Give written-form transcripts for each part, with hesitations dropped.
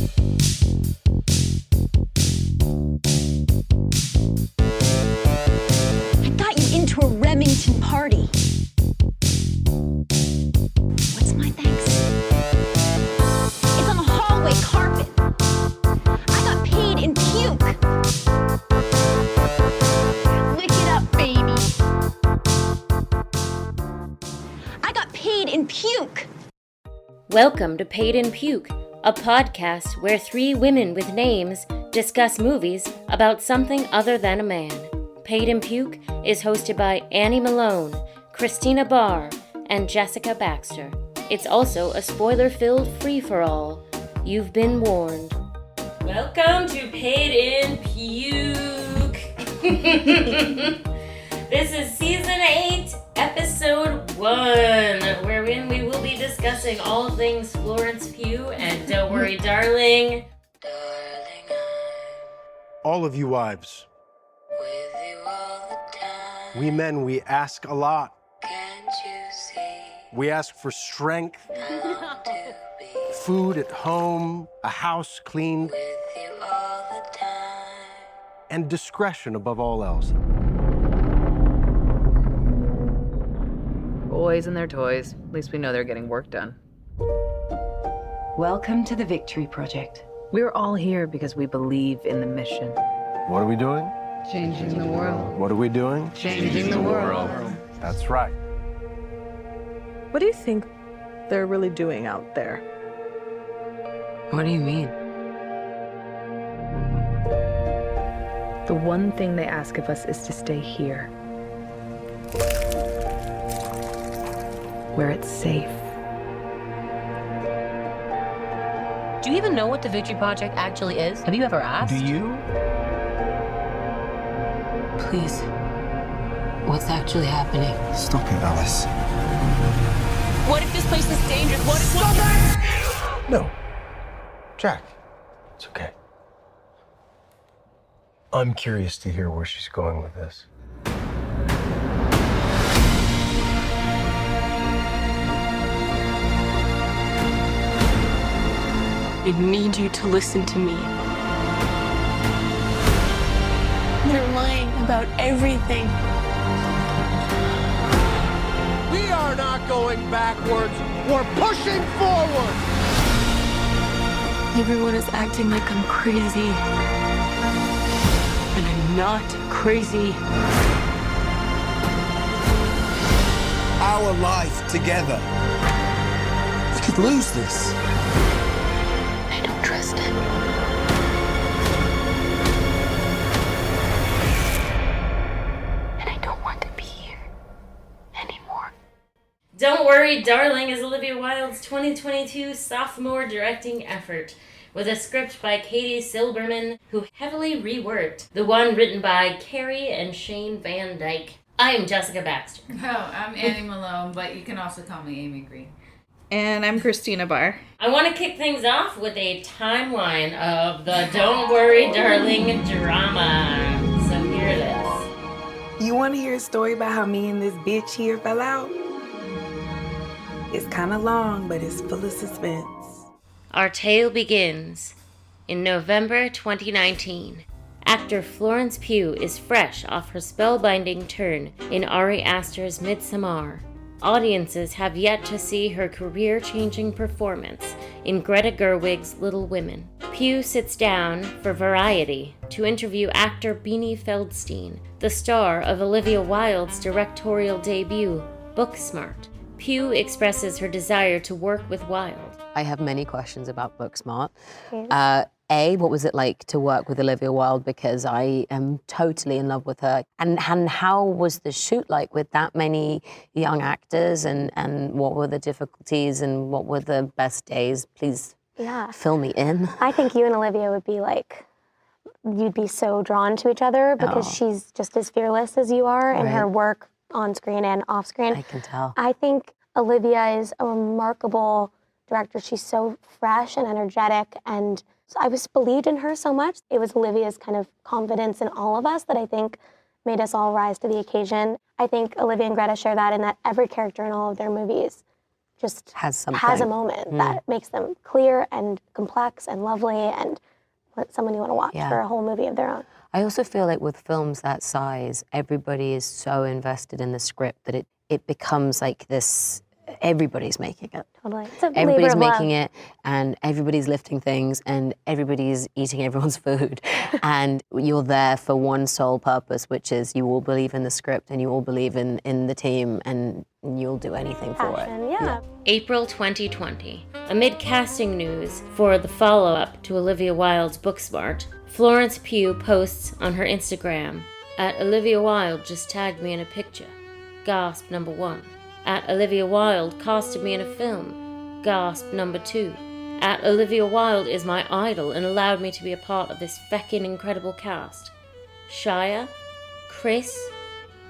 I got you into a Remington party. What's my thanks? It's on the hallway carpet. I got paid in puke. Lick it up, baby. I got paid in puke. Welcome to Paid in Puke, a podcast where three women with names discuss movies about something other than a man. Paid in Puke is hosted by Annie Malone, Christina Barr, and Jessica Baxter. It's also a spoiler-filled free-for-all. You've been warned. Welcome to Paid in Puke. This is Season 8, Episode 1, wherein we will be discussing all things Florence Pugh and Don't Worry Darling. All of you wives. With you all the time. We men, we ask a lot. Can't you see? We ask for strength, I long to be food at home, a house cleaned, with you all the time. and discretion above all else. Boys and their toys. At least we know they're getting work done. Welcome to the Victory Project. We're all here because we believe in the mission. What are we doing? Changing the world. What are we doing? Changing the world. That's right. What do you think they're really doing out there? What do you mean? The one thing they ask of us is to stay here. Where it's safe. Do you even know what the Victory Project actually is? Have you ever asked? Do you? Please. What's actually happening? Stop it, Alice. What if this place is dangerous? What if... No. Jack, it's okay. I'm curious to hear where she's going with this. I need you to listen to me. They're lying about everything. We are not going backwards. We're pushing forward. Everyone is acting like I'm crazy. And I'm not crazy. Our life together. We could lose this. I don't trust him. And I don't want to be here anymore. Don't Worry Darling is Olivia Wilde's 2022 sophomore directing effort, with a script by Katie Silberman, who heavily reworked the one written by Carrie and Shane Van Dyke. I'm Jessica Baxter. Oh, I'm Annie Malone, but you can also call me Amy Green. And I'm Christina Barr. I want to kick things off with a timeline of the Don't Worry Darling drama. So here it is. You want to hear a story about how me and this bitch here fell out? It's kind of long, but it's full of suspense. Our tale begins in November 2019. Actor Florence Pugh is fresh off her spellbinding turn in Ari Aster's Midsommar. Audiences have yet to see her career-changing performance in Greta Gerwig's Little Women. Pugh sits down for Variety to interview actor Beanie Feldstein, the star of Olivia Wilde's directorial debut, Booksmart. Pugh expresses her desire to work with Wilde. I have many questions about Booksmart. What was it like to work with Olivia Wilde? Because I am totally in love with her. And how was the shoot like with that many young actors? And what were the difficulties and what were the best days? Please fill me in. I think you and Olivia would be like, you'd be so drawn to each other because she's just as fearless as you are in her work on screen and off screen. I can tell. I think Olivia is a remarkable director. She's so fresh and energetic, and I was believed in her so much. It was Olivia's kind of confidence in all of us that I think made us all rise to the occasion. I think Olivia and Greta share that in that every character in all of their movies just has a moment that makes them clear and complex and lovely and someone you want to watch for a whole movie of their own. I also feel like with films that size, everybody is so invested in the script that it becomes like this, everybody's making it. Totally. It's a Everybody's labor of making love. it, and everybody's lifting things, and everybody's eating everyone's food. And you're there for one sole purpose, which is you all believe in the script and you all believe in the team, and you'll do anything for it. Yeah. April 2020. Amid casting news for the follow-up to Olivia Wilde's Booksmart, Florence Pugh posts on her Instagram, @Olivia Wilde just tagged me in a picture. Gasp number 1. @Olivia Wilde casted me in a film. Gasp number 2. @Olivia Wilde is my idol and allowed me to be a part of this feckin' incredible cast. Shia, Chris,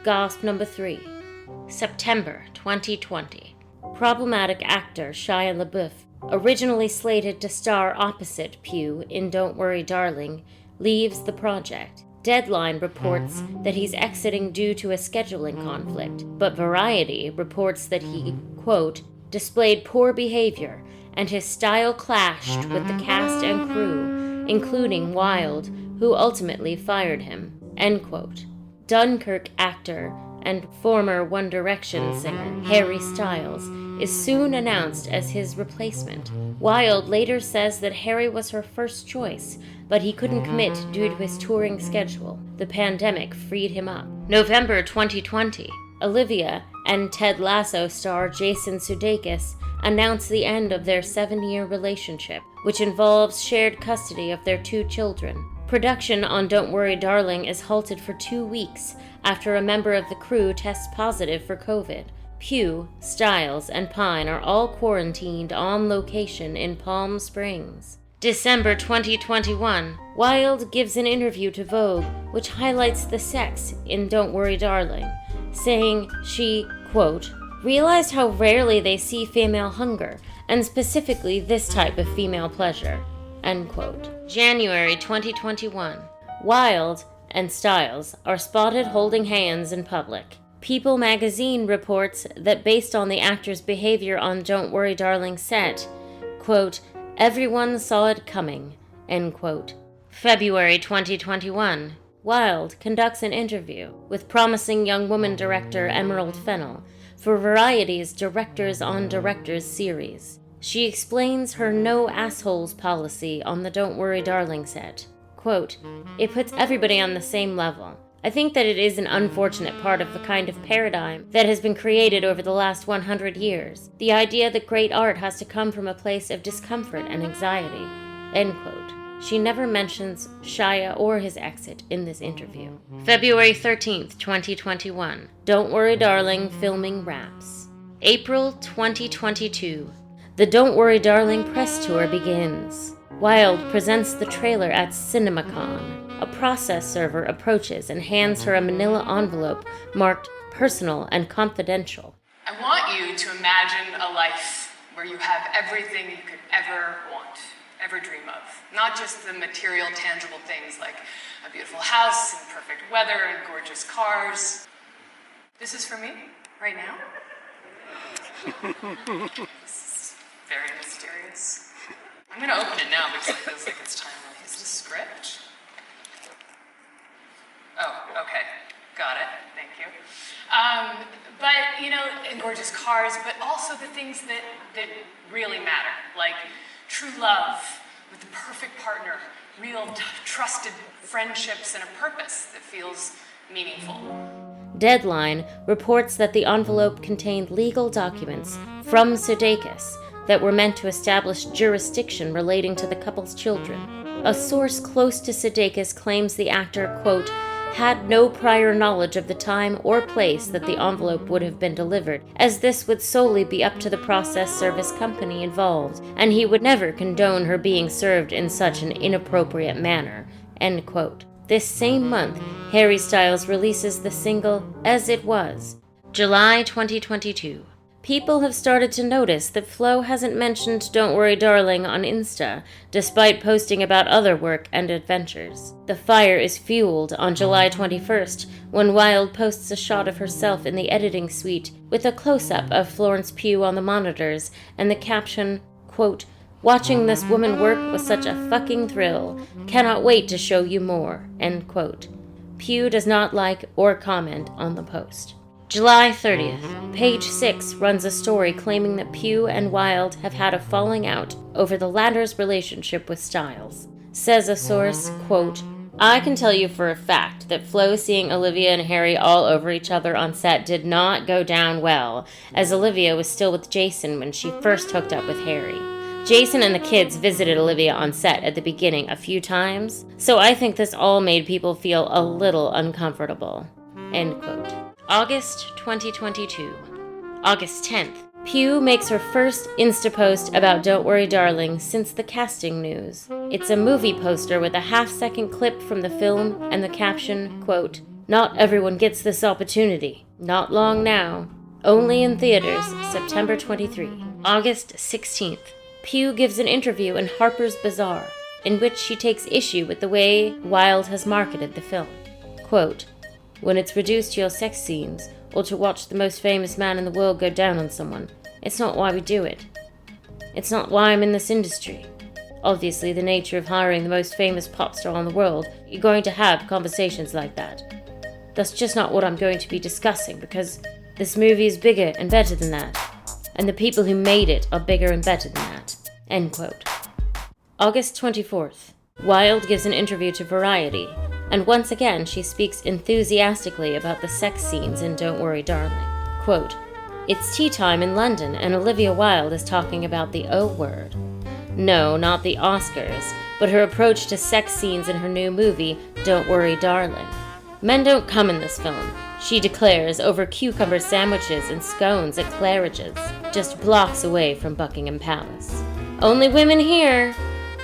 gasp number 3. September 2020. Problematic actor Shia LaBeouf, originally slated to star opposite Pugh in Don't Worry Darling, leaves the project. Deadline reports that he's exiting due to a scheduling conflict, but Variety reports that he, quote, displayed poor behavior and his style clashed with the cast and crew, including Wilde, who ultimately fired him, end quote. Dunkirk actor and former One Direction singer Harry Styles is soon announced as his replacement. Wilde later says that Harry was her first choice, but he couldn't commit due to his touring schedule. The pandemic freed him up. November 2020. Olivia and Ted Lasso star Jason Sudeikis announced the end of their 7-year relationship, which involves shared custody of their 2 children. Production on Don't Worry Darling is halted for 2 weeks after a member of the crew tests positive for COVID. Pugh, Styles, and Pine are all quarantined on location in Palm Springs. December 2021, Wilde gives an interview to Vogue which highlights the sex in Don't Worry Darling, saying she, quote, realized how rarely they see female hunger, and specifically this type of female pleasure, end quote. January 2021, Wilde and Styles are spotted holding hands in public. People magazine reports that based on the actor's behavior on Don't Worry Darling set, quote, everyone saw it coming, end quote. February 2021, Wilde conducts an interview with promising young woman director Emerald Fennell for Variety's Directors on Directors series. She explains her no assholes policy on the Don't Worry Darling set. Quote, it puts everybody on the same level. I think that it is an unfortunate part of the kind of paradigm that has been created over the last 100 years. The idea that great art has to come from a place of discomfort and anxiety, end quote. She never mentions Shia or his exit in this interview. February 13th, 2021. Don't Worry Darling filming wraps. April 2022. The Don't Worry Darling press tour begins. Wilde presents the trailer at CinemaCon. A process server approaches and hands her a manila envelope marked personal and confidential. I want you to imagine a life where you have everything you could ever want, ever dream of. Not just the material, tangible things like a beautiful house and perfect weather and gorgeous cars. This is for me, right now. This is very mysterious. I'm gonna open it now because it feels like it's timely. Is this script? Oh, okay. Got it. Thank you. But, you know, and gorgeous cars, but also the things that really matter, like true love with the perfect partner, real trusted friendships, and a purpose that feels meaningful. Deadline reports that the envelope contained legal documents from Sudeikis that were meant to establish jurisdiction relating to the couple's children. A source close to Sudeikis claims the actor, quote, had no prior knowledge of the time or place that the envelope would have been delivered, as this would solely be up to the process service company involved, and he would never condone her being served in such an inappropriate manner, end quote. This same month, Harry Styles releases the single As It Was. July 2022. People have started to notice that Flo hasn't mentioned Don't Worry Darling on Insta, despite posting about other work and adventures. The fire is fueled on July 21st, when Wilde posts a shot of herself in the editing suite with a close-up of Florence Pugh on the monitors and the caption, quote, "Watching this woman work was such a fucking thrill. Cannot wait to show you more," end quote. Pugh does not like or comment on the post. July 30th, Page 6 runs a story claiming that Pugh and Wilde have had a falling out over the latter's relationship with Styles. Says a source, quote, "I can tell you for a fact that Flo seeing Olivia and Harry all over each other on set did not go down well, as Olivia was still with Jason when she first hooked up with Harry. Jason and the kids visited Olivia on set at the beginning a few times, so I think this all made people feel a little uncomfortable," end quote. August 2022. August 10th. Pugh makes her first Insta post about Don't Worry Darling since the casting news. It's a movie poster with a half-second clip from the film and the caption, quote, "Not everyone gets this opportunity. Not long now. Only in theaters, September 23. August 16th. Pugh gives an interview in Harper's Bazaar, in which she takes issue with the way Wilde has marketed the film. Quote, "When it's reduced to your sex scenes, or to watch the most famous man in the world go down on someone, it's not why we do it. It's not why I'm in this industry. Obviously, the nature of hiring the most famous pop star in the world, you're going to have conversations like that. That's just not what I'm going to be discussing, because this movie is bigger and better than that. And the people who made it are bigger and better than that." End quote. August 24th. Wilde gives an interview to Variety, and once again she speaks enthusiastically about the sex scenes in Don't Worry Darling. Quote, "It's tea time in London and Olivia Wilde is talking about the O word. No, not the Oscars, but her approach to sex scenes in her new movie, Don't Worry Darling. Men don't come in this film, she declares over cucumber sandwiches and scones at Claridge's, just blocks away from Buckingham Palace. Only women here.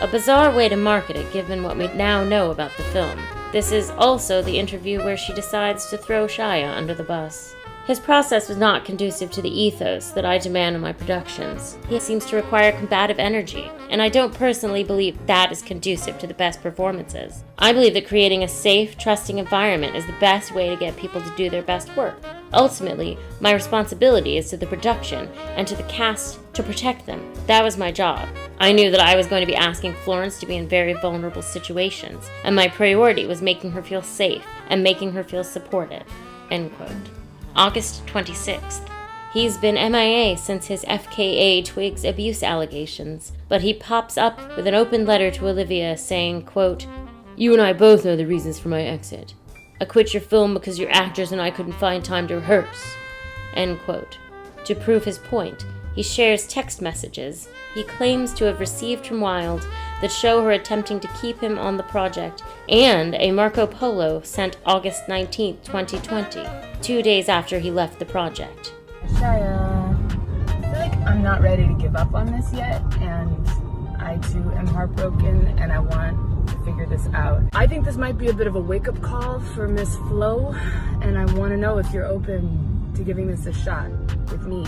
A bizarre way to market it given what we now know about the film. This is also the interview where she decides to throw Shia under the bus. His process was not conducive to the ethos that I demand in my productions. He seems to require combative energy, and I don't personally believe that is conducive to the best performances. I believe that creating a safe, trusting environment is the best way to get people to do their best work. Ultimately, my responsibility is to the production and to the cast to protect them. That was my job. I knew that I was going to be asking Florence to be in very vulnerable situations, and my priority was making her feel safe and making her feel supported." End quote. August 26th. He's been MIA since his FKA Twigs abuse allegations, but he pops up with an open letter to Olivia saying, quote, "You and I both know the reasons for my exit. I quit your film because your actors and I couldn't find time to rehearse." End quote. To prove his point, he shares text messages he claims to have received from Wilde that show her attempting to keep him on the project, and a Marco Polo sent August 19th, 2020, 2 days after he left the project. Shia, I feel like I'm not ready to give up on this yet, and I too am heartbroken, and I want to figure this out. I think this might be a bit of a wake-up call for Miss Flo, and I want to know if you're open to giving this a shot with me,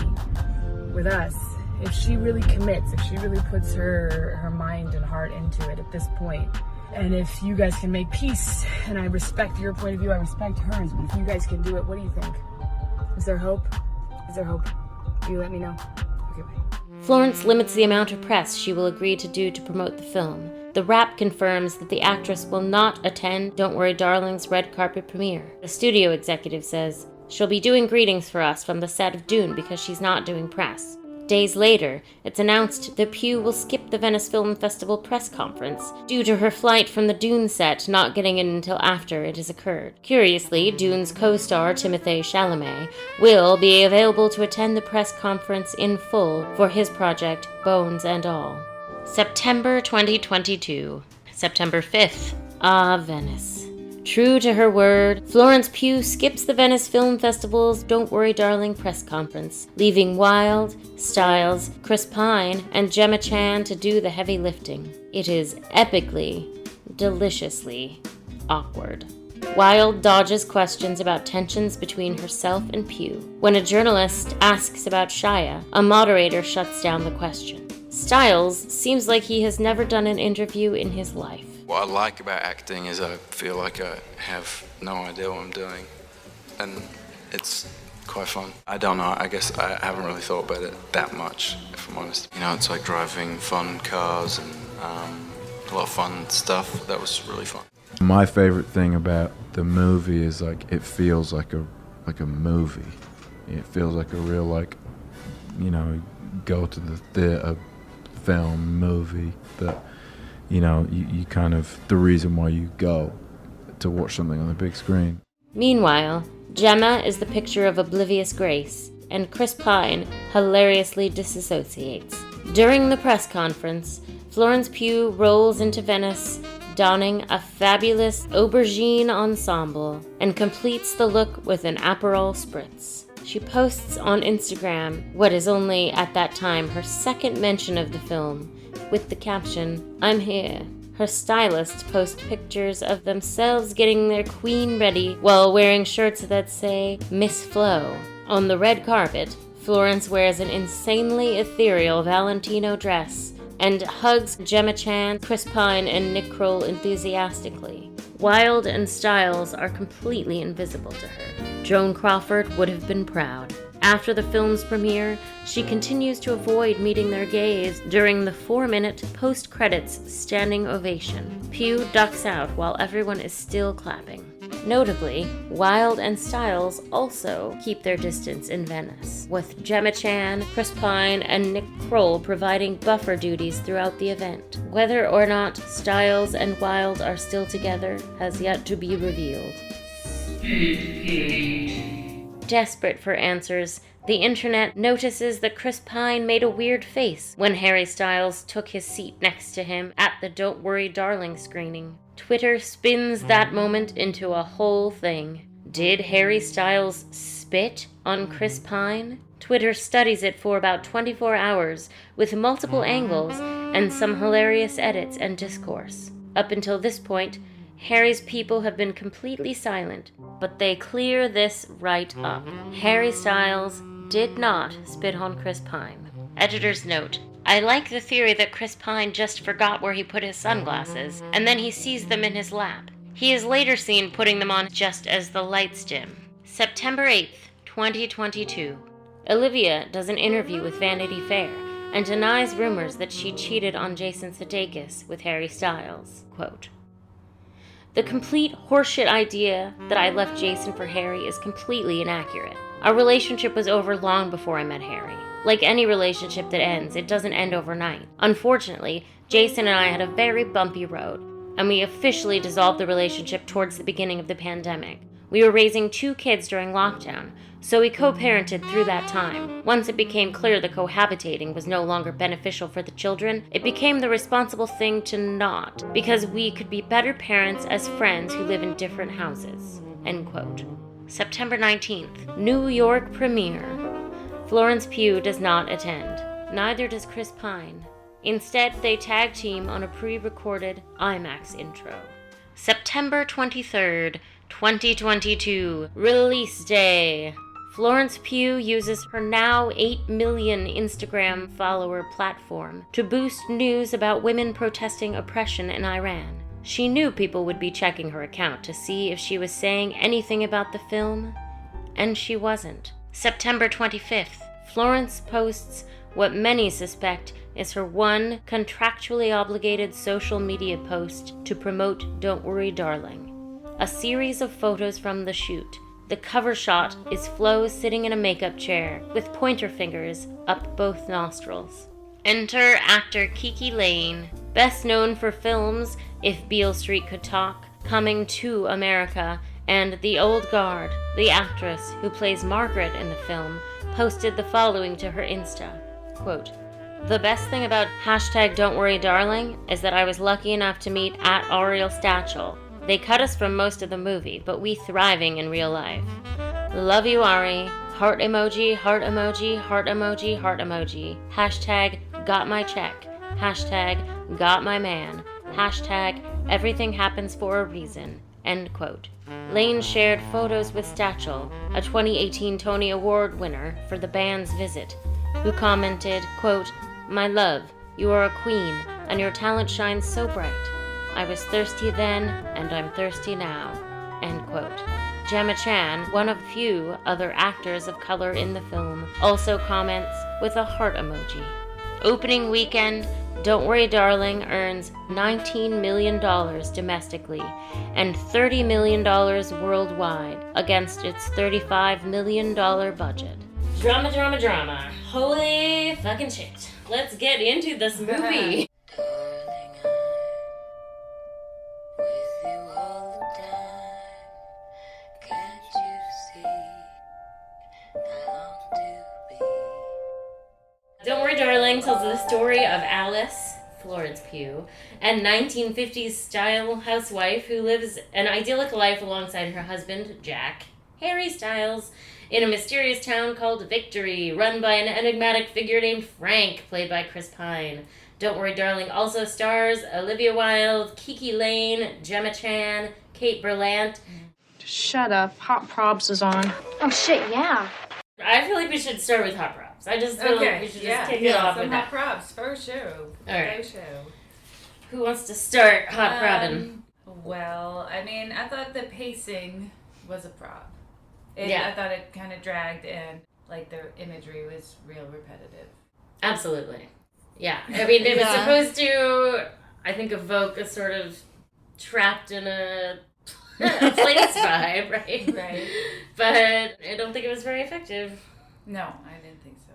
with us. If she really commits, if she really puts her mind and heart into it at this point, and if you guys can make peace, and I respect your point of view, I respect hers, but if you guys can do it, what do you think? Is there hope? Is there hope? You let me know. Okay, bye. Florence limits the amount of press she will agree to do to promote the film. The Wrap confirms that the actress will not attend Don't Worry Darling's red carpet premiere. The studio executive says, "She'll be doing greetings for us from the set of Dune because she's not doing press." Days later, it's announced that Pugh will skip the Venice Film Festival press conference due to her flight from the Dune set not getting in until after it has occurred. Curiously, Dune's co-star Timothée Chalamet will be available to attend the press conference in full for his project Bones and All. September 2022. September 5th. Ah, Venice. True to her word, Florence Pugh skips the Venice Film Festival's Don't Worry Darling press conference, leaving Wilde, Styles, Chris Pine, and Gemma Chan to do the heavy lifting. It is epically, deliciously awkward. Wilde dodges questions about tensions between herself and Pugh. When a journalist asks about Shia, a moderator shuts down the question. Stiles seems like he has never done an interview in his life. What I like about acting is I feel like I have no idea what I'm doing, and it's quite fun. I don't know, I guess I haven't really thought about it that much, if I'm honest. You know, it's like driving fun cars and a lot of fun stuff. That was really fun. My favorite thing about the movie is like it feels like a movie. It feels like a real, like, you know, go to the theater film movie that, you know, you kind of, the reason why you go to watch something on the big screen. Meanwhile, Gemma is the picture of oblivious grace, and Chris Pine hilariously disassociates. During the press conference, Florence Pugh rolls into Venice donning a fabulous aubergine ensemble and completes the look with an Aperol spritz. She posts on Instagram what is only at that time her second mention of the film, with the caption, "I'm here." Her stylists post pictures of themselves getting their queen ready while wearing shirts that say Miss Flo. On the red carpet, Florence wears an insanely ethereal Valentino dress and hugs Gemma Chan, Chris Pine, and Nick Kroll enthusiastically. Wilde and Stiles are completely invisible to her. Joan Crawford would have been proud. After the film's premiere, she continues to avoid meeting their gaze during the 4-minute post-credits standing ovation. Pugh ducks out while everyone is still clapping. Notably, Wilde and Stiles also keep their distance in Venice, with Gemma Chan, Chris Pine, and Nick Kroll providing buffer duties throughout the event. Whether or not Stiles and Wilde are still together has yet to be revealed. Desperate for answers, the internet notices that Chris Pine made a weird face when Harry Styles took his seat next to him at the Don't Worry Darling screening. Twitter spins that moment into a whole thing. Did Harry Styles spit on Chris Pine? Twitter studies it for about 24 hours with multiple angles and some hilarious edits and discourse. Up until this point, Harry's people have been completely silent, but they clear this right up. Harry Styles did not spit on Chris Pine. Editor's note: I like the theory that Chris Pine just forgot where he put his sunglasses, and then he sees them in his lap. He is later seen putting them on just as the lights dim. September 8th, 2022. Olivia does an interview with Vanity Fair and denies rumors that she cheated on Jason Sudeikis with Harry Styles. Quote, "The complete horseshit idea that I left Jason for Harry is completely inaccurate. Our relationship was over long before I met Harry. Like any relationship that ends, it doesn't end overnight. Unfortunately, Jason and I had a very bumpy road, and we officially dissolved the relationship towards the beginning of the pandemic. We were raising 2 kids during lockdown, so we co-parented through that time. Once it became clear that cohabitating was no longer beneficial for the children, it became the responsible thing to not, because we could be better parents as friends who live in different houses." End quote. September 19th, New York premiere. Florence Pugh does not attend. Neither does Chris Pine. Instead, they tag team on a pre-recorded IMAX intro. September 23rd, 2022, release day. Florence Pugh uses her now 8 million Instagram follower platform to boost news about women protesting oppression in Iran. She knew people would be checking her account to see if she was saying anything about the film, and she wasn't. September 25th, Florence posts what many suspect is her one contractually obligated social media post to promote Don't Worry Darling. A series of photos from the shoot. The cover shot is Flo sitting in a makeup chair with pointer fingers up both nostrils. Enter actor KIKI Layne, best known for films If Beale Street Could Talk, Coming to America, and The Old Guard. The actress who plays Margaret in the film posted the following to her Insta. Quote, "The best thing about #Don't Worry Darling is that I was lucky enough to meet @Ariel Stachel. They cut us from most of the movie, but we thriving in real life. Love you, Ari. Heart emoji, heart emoji, heart emoji, heart emoji. #got my check. #got my man. #everything happens for a reason. end quote. Lane shared photos with Stachel, a 2018 Tony Award winner, for the band's visit, who commented, quote, "My love, you are a queen, and your talent shines so bright. I was thirsty then, and I'm thirsty now," end quote. Gemma Chan, one of few other actors of color in the film, also comments with a heart emoji. Opening weekend, Don't Worry Darling earns $19 million domestically and $30 million worldwide against its $35 million budget. Drama, drama, drama. Holy fucking shit. Let's get into this movie. Don't Worry Darling tells the story of Alice, Florence Pugh, a 1950s style housewife who lives an idyllic life alongside her husband, Jack, Harry Styles, in a mysterious town called Victory, run by an enigmatic figure named Frank, played by Chris Pine. Don't Worry Darling also stars Olivia Wilde, KIKI Layne, Gemma Chan, Kate Berlant. Shut up. Hot Probs is on. Oh shit, yeah. I feel like we should start with hot props. I just feel like we should just kick it off with hot that. props for show. All right. For show. Who wants to start hot propping? Well, I mean, I thought the pacing was a prop. Yeah. I thought it kind of dragged and, like, the imagery was real repetitive. Absolutely. Yeah. I mean, it was supposed to, I think, evoke a sort of trapped in a place vibe, right? Right. But I don't think it was very effective. No, I didn't think so.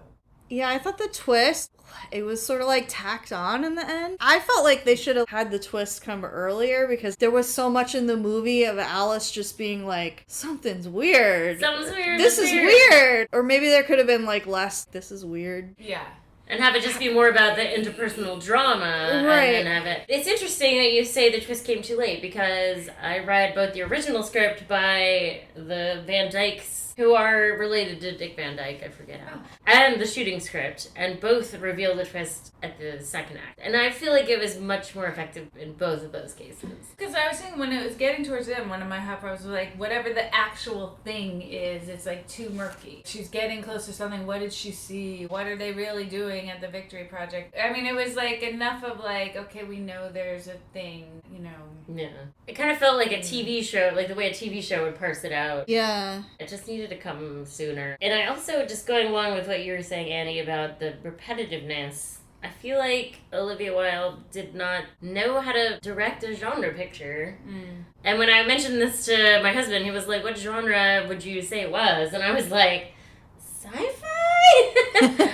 Yeah, I thought the twist, it was sort of like tacked on in the end. I felt like they should have had the twist come earlier because there was so much in the movie of Alice just being like, something's weird. Something's weird. This is weird. Or maybe there could have been like less, this is weird. Yeah. And have it just be more about the interpersonal drama. Right. And then have it. It's interesting that you say the twist came too late because I read both the original script by the Van Dykes, who are related to Dick Van Dyke, I forget how, and the shooting script, and both reveal the twist at the second act. And I feel like it was much more effective in both of those cases. Because I was saying when it was getting towards the end, one of my hot props was like, whatever the actual thing is, it's like too murky. She's getting close to something. What did she see? What are they really doing at the Victory Project? I mean, it was like enough of like, okay, we know there's a thing, you know. Yeah. It kind of felt like a TV show, like the way a TV show would parse it out. Yeah. It just needed to come sooner. And I also, just going along with what you were saying, Annie, about the repetitiveness, I feel like Olivia Wilde did not know how to direct a genre picture. And when I mentioned this to my husband, he was like, what genre would you say it was? And I was like, sci-fi?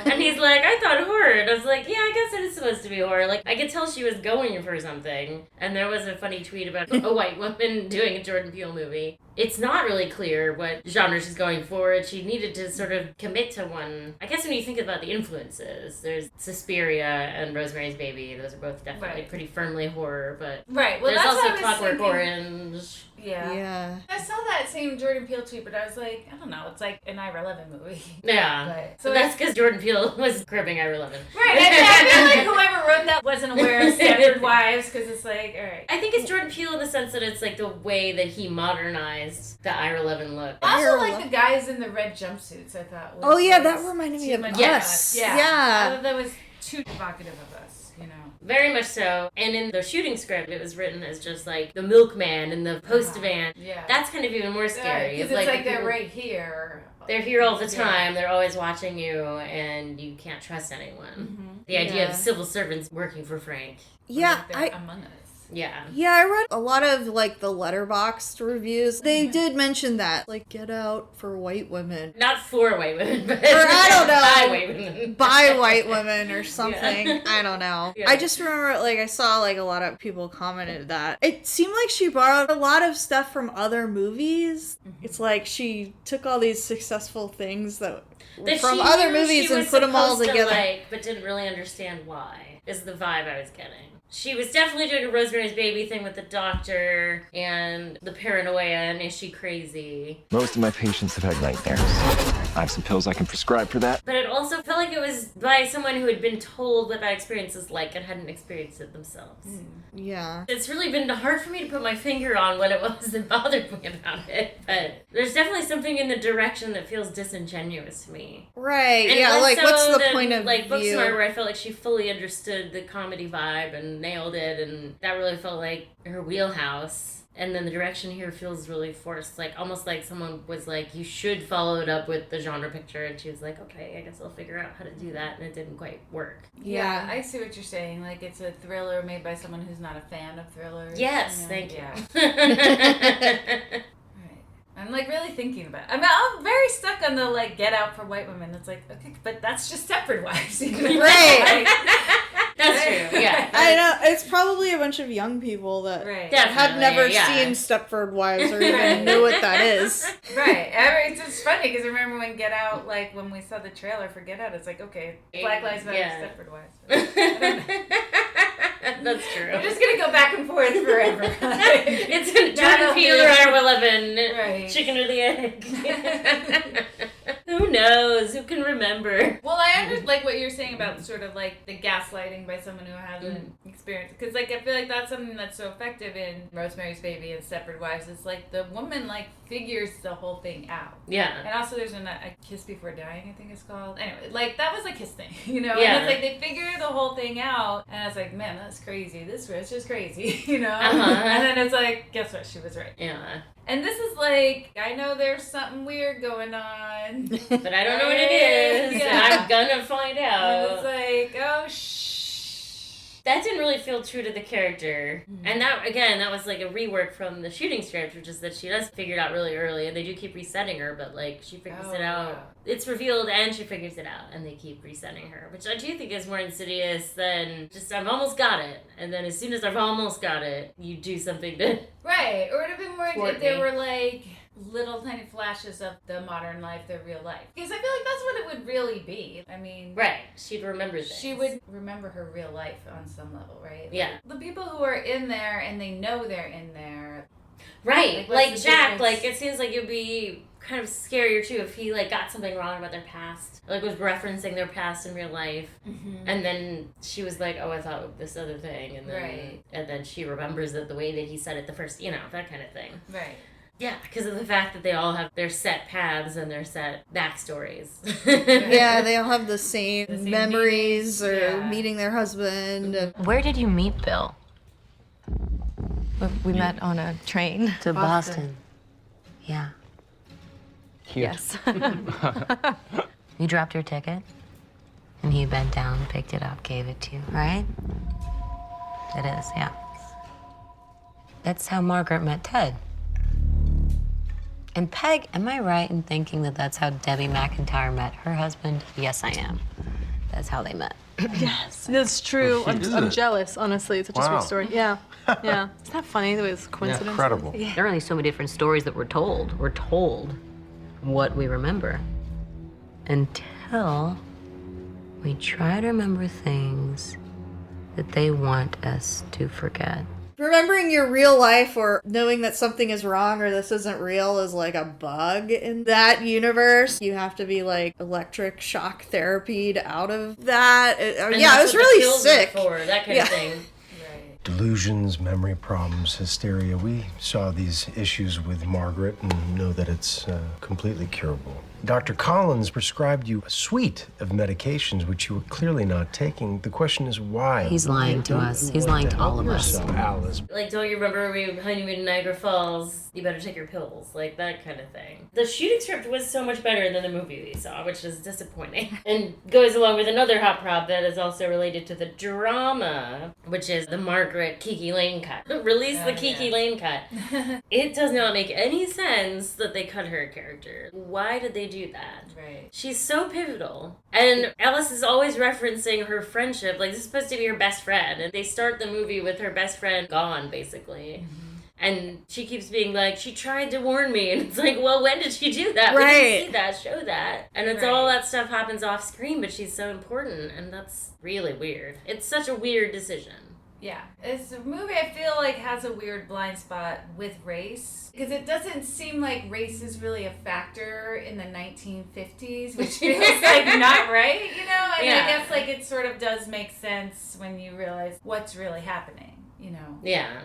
And he's like, I thought horror. And I was like, yeah, I guess it is supposed to be horror. Like, I could tell she was going for something. And there was a funny tweet about a white woman doing a Jordan Peele movie. It's not really clear what genre she's going for. She needed to sort of commit to one. I guess when you think about the influences, there's Suspiria and Rosemary's Baby. Those are both definitely pretty firmly horror, but Right. Well, there's that's also what I was Clockwork thinking. Orange. Yeah. I saw that same Jordan Peele tweet, but I was like, I don't know, it's like an Ira 11 movie. Yeah. But, So that's because Jordan Peele was cribbing Ira 11. Right, I feel like whoever wrote that wasn't aware of Stepford Wives, because it's like, alright. I think it's Jordan Peele in the sense that it's like the way that he modernized the Ira 11 look. I also like the guys in the red jumpsuits, I thought. Was Oh yeah, like that reminded me of too much Us. Yeah. Yeah. I thought that was too evocative of us, you know. Very much so. And in the shooting script, it was written as just like the milkman and the post van. Yeah. That's kind of even more scary. Because it's like the they're people- right here. They're here all the Yeah. time. They're always watching you, and you can't trust anyone. The idea Yeah. of civil servants working for Frank. Yeah, They're among us. Yeah. Yeah, I read a lot of like the Letterboxd reviews. They did mention that, like, Get Out for white women. Not for white women, but Or I don't know. by white women. By white women or something. Yeah. I don't know. Yeah. I just remember, like, I saw like a lot of people commented that it seemed like she borrowed a lot of stuff from other movies. It's like she took all these successful things that from she other knew movies she and was put them all supposed to together. like, but didn't really understand why, is the vibe I was getting. She was definitely doing a Rosemary's Baby thing with the doctor and the paranoia and is she crazy? Most of my patients have had nightmares. I have some pills I can prescribe for that. But it also felt like it was by someone who had been told what that experience is like and hadn't experienced it themselves. Yeah. It's really been hard for me to put my finger on what it was that bothered me about it, but there's definitely something in the direction that feels disingenuous to me. Right, And yeah, less like, what's so the than, point of like, view? Booksmart, where I felt like she fully understood the comedy vibe and nailed it, and that really felt like her wheelhouse. And then the direction here feels really forced, like almost like someone was like, you should follow it up with the genre picture, and she was like, okay, I guess I'll figure out how to do that, and it didn't quite work. Yeah, I see what you're saying. Like, it's a thriller made by someone who's not a fan of thrillers. Yes, you know? thank you. Right. I'm like really thinking about it. I mean, I'm very stuck on the like Get Out for white women. It's like, okay, but that's just Stepford Wives. You know? Right. That's true, yeah. I know, it's probably a bunch of young people that have never seen Stepford Wives or even knew what that is. Right. It's just funny because I remember when Get Out, like when we saw the trailer for Get Out, it's like, okay, Black Lives Matter, Stepford Wives. That's true. I'm just gonna go back and forth forever. It's Jordan Peele or Ira Levin. Right. Chicken or the egg. Who knows? Who can remember? Well, I understand like what you're saying about sort of like the gaslighting by someone who hasn't experienced, because like I feel like that's something that's so effective in Rosemary's Baby and Stepford Wives. It's like the woman like figures the whole thing out. Yeah. And also there's a Kiss Before Dying, I think it's called. Anyway, like that was like his thing, you know? Yeah. And it's like they figure the whole thing out, and I was like, man, that's crazy. This was just crazy, you know? And then it's like, guess what? She was right. Yeah. And this is like, I know there's something weird going on, but I don't know what it is, and I'm gonna find out. And it's like, oh, That didn't really feel true to the character. And that, again, that was like a rework from the shooting script, which is that she does figure it out really early, and they do keep resetting her, but like, she figures it out. Wow. It's revealed and she figures it out, and they keep resetting her, which I do think is more insidious than just, I've almost got it, and then as soon as I've almost got it, you do something to... Right, or it would have been more thwart if there me. were like little tiny flashes of the modern life, the real life. Because I feel like that's what it would really be. I mean... Right, she'd remember things. She would remember her real life on some level, right? Yeah. Like, the people who are in there and they know they're in there... Right, what's like the Jack, difference? like it seems like it'd be kind of scarier too if he like got something wrong about their past, like was referencing their past in real life, and then she was like, oh, I thought this other thing, and then Right. and then she remembers it the way that he said it the first, you know, that kind of thing. Right. Yeah, because of the fact that they all have their set paths and their set backstories. Yeah, they all have the same memories or meeting their husband. Where did you meet Bill? We met on a train. To Boston. Yeah. Cute. Yes. You dropped your ticket, and he bent down, picked it up, gave it to you, right? It is, yeah. That's how Margaret met Ted. And Peg, am I right in thinking that that's how Debbie McIntyre met her husband? Yes, I am. That's how they met. Yes, that's true. Isn't I'm it? jealous, honestly. It's such a Wow. sweet story. Yeah. Yeah. Isn't that funny the way it's a coincidence? Incredible. There are only so many different stories that we're told. We're told what we remember until we try to remember things that they want us to forget. Remembering your real life or knowing that something is wrong or this isn't real is like a bug in that universe. You have to be like electric shock therapied out of that. And Yeah, it that's was what the really pills are sick. for, that kind of thing. Delusions, memory problems, hysteria. We saw these issues with Margaret and know that it's completely curable. Dr. Collins prescribed you a suite of medications which you were clearly not taking. The question is why? He's lying to us. He's lying to all of us. Alice. Like, don't you remember we honeymooned in Niagara Falls? You better take your pills. Like, that kind of thing. The shooting script was so much better than the movie we saw, which is disappointing. And goes along with another hot prop that is also related to the drama, which is the Margaret KIKI Lane cut. Release the KIKI Lane cut. It does not make any sense that they cut her character. Why did they do that? Right. She's so pivotal. And Alice is always referencing her friendship. Like, this is supposed to be her best friend. And they start the movie with her best friend gone, basically. And she keeps being like, she tried to warn me. And it's like, well, when did she do that? We Right. didn't see that, show that. And it's Right. all that stuff happens off screen, but she's so important. And that's really weird. It's such a weird decision. Yeah, it's a movie I feel like has a weird blind spot with race because it doesn't seem like race is really a factor in the 1950s, which feels like not right, you know? And I guess like it sort of does make sense when you realize what's really happening, you know? Yeah.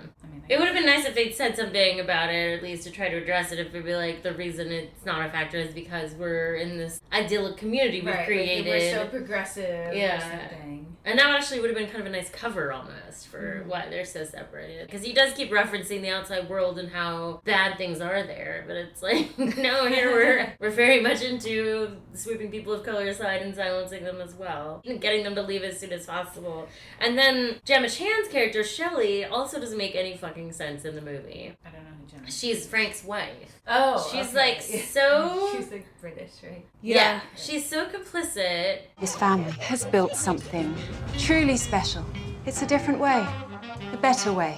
It would have been nice if they'd said something about it, or at least to try to address it, if it'd be like, the reason it's not a factor is because we're in this idyllic community we've created. Like we're so progressive or something. And that actually would have been kind of a nice cover almost for why they're so separated. Because he does keep referencing the outside world and how bad things are there. But it's like, no, here we're very much into sweeping people of color aside and silencing them as well. And getting them to leave as soon as possible. And then Gemma Chan's character, Shelley, also doesn't make any fucking sense in the movie. I don't know who Gemma is. She's Frank's wife. Oh, she's like so... She's like British, right? Yeah. She's so complicit. His family has built something truly special. It's a different way, a better way.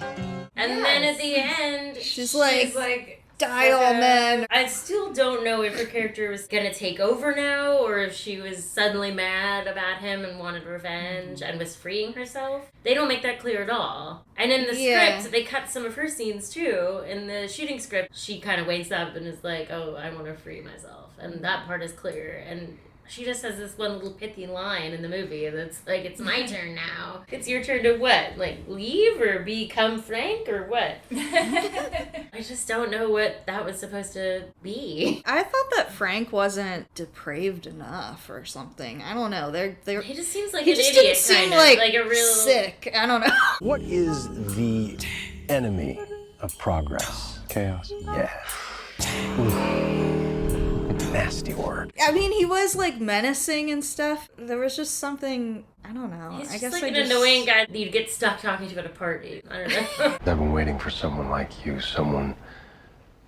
And then at the end, she's like dial man. I still don't know if her character was gonna take over now, or if she was suddenly mad about him and wanted revenge and was freeing herself. They don't make that clear at all. And in the script, they cut some of her scenes too. In the shooting script, she kind of wakes up and is like, oh, I want to free myself. And that part is clear. And she just has this one little pithy line in the movie that's like, it's my turn now. It's your turn to what? Like, leave or become Frank or what? I just don't know what that was supposed to be. I thought that Frank wasn't depraved enough or something. I don't know. He just seems like he an just idiot, didn't seem kind of. Like a real sick. I don't know. What is the enemy of progress? Chaos. Yeah. Nasty word. I mean, he was like menacing and stuff. There was just something, I don't know. He's I just guess like I an just... annoying guy that you'd get stuck talking to at a party. I don't know. I've been waiting for someone like you, someone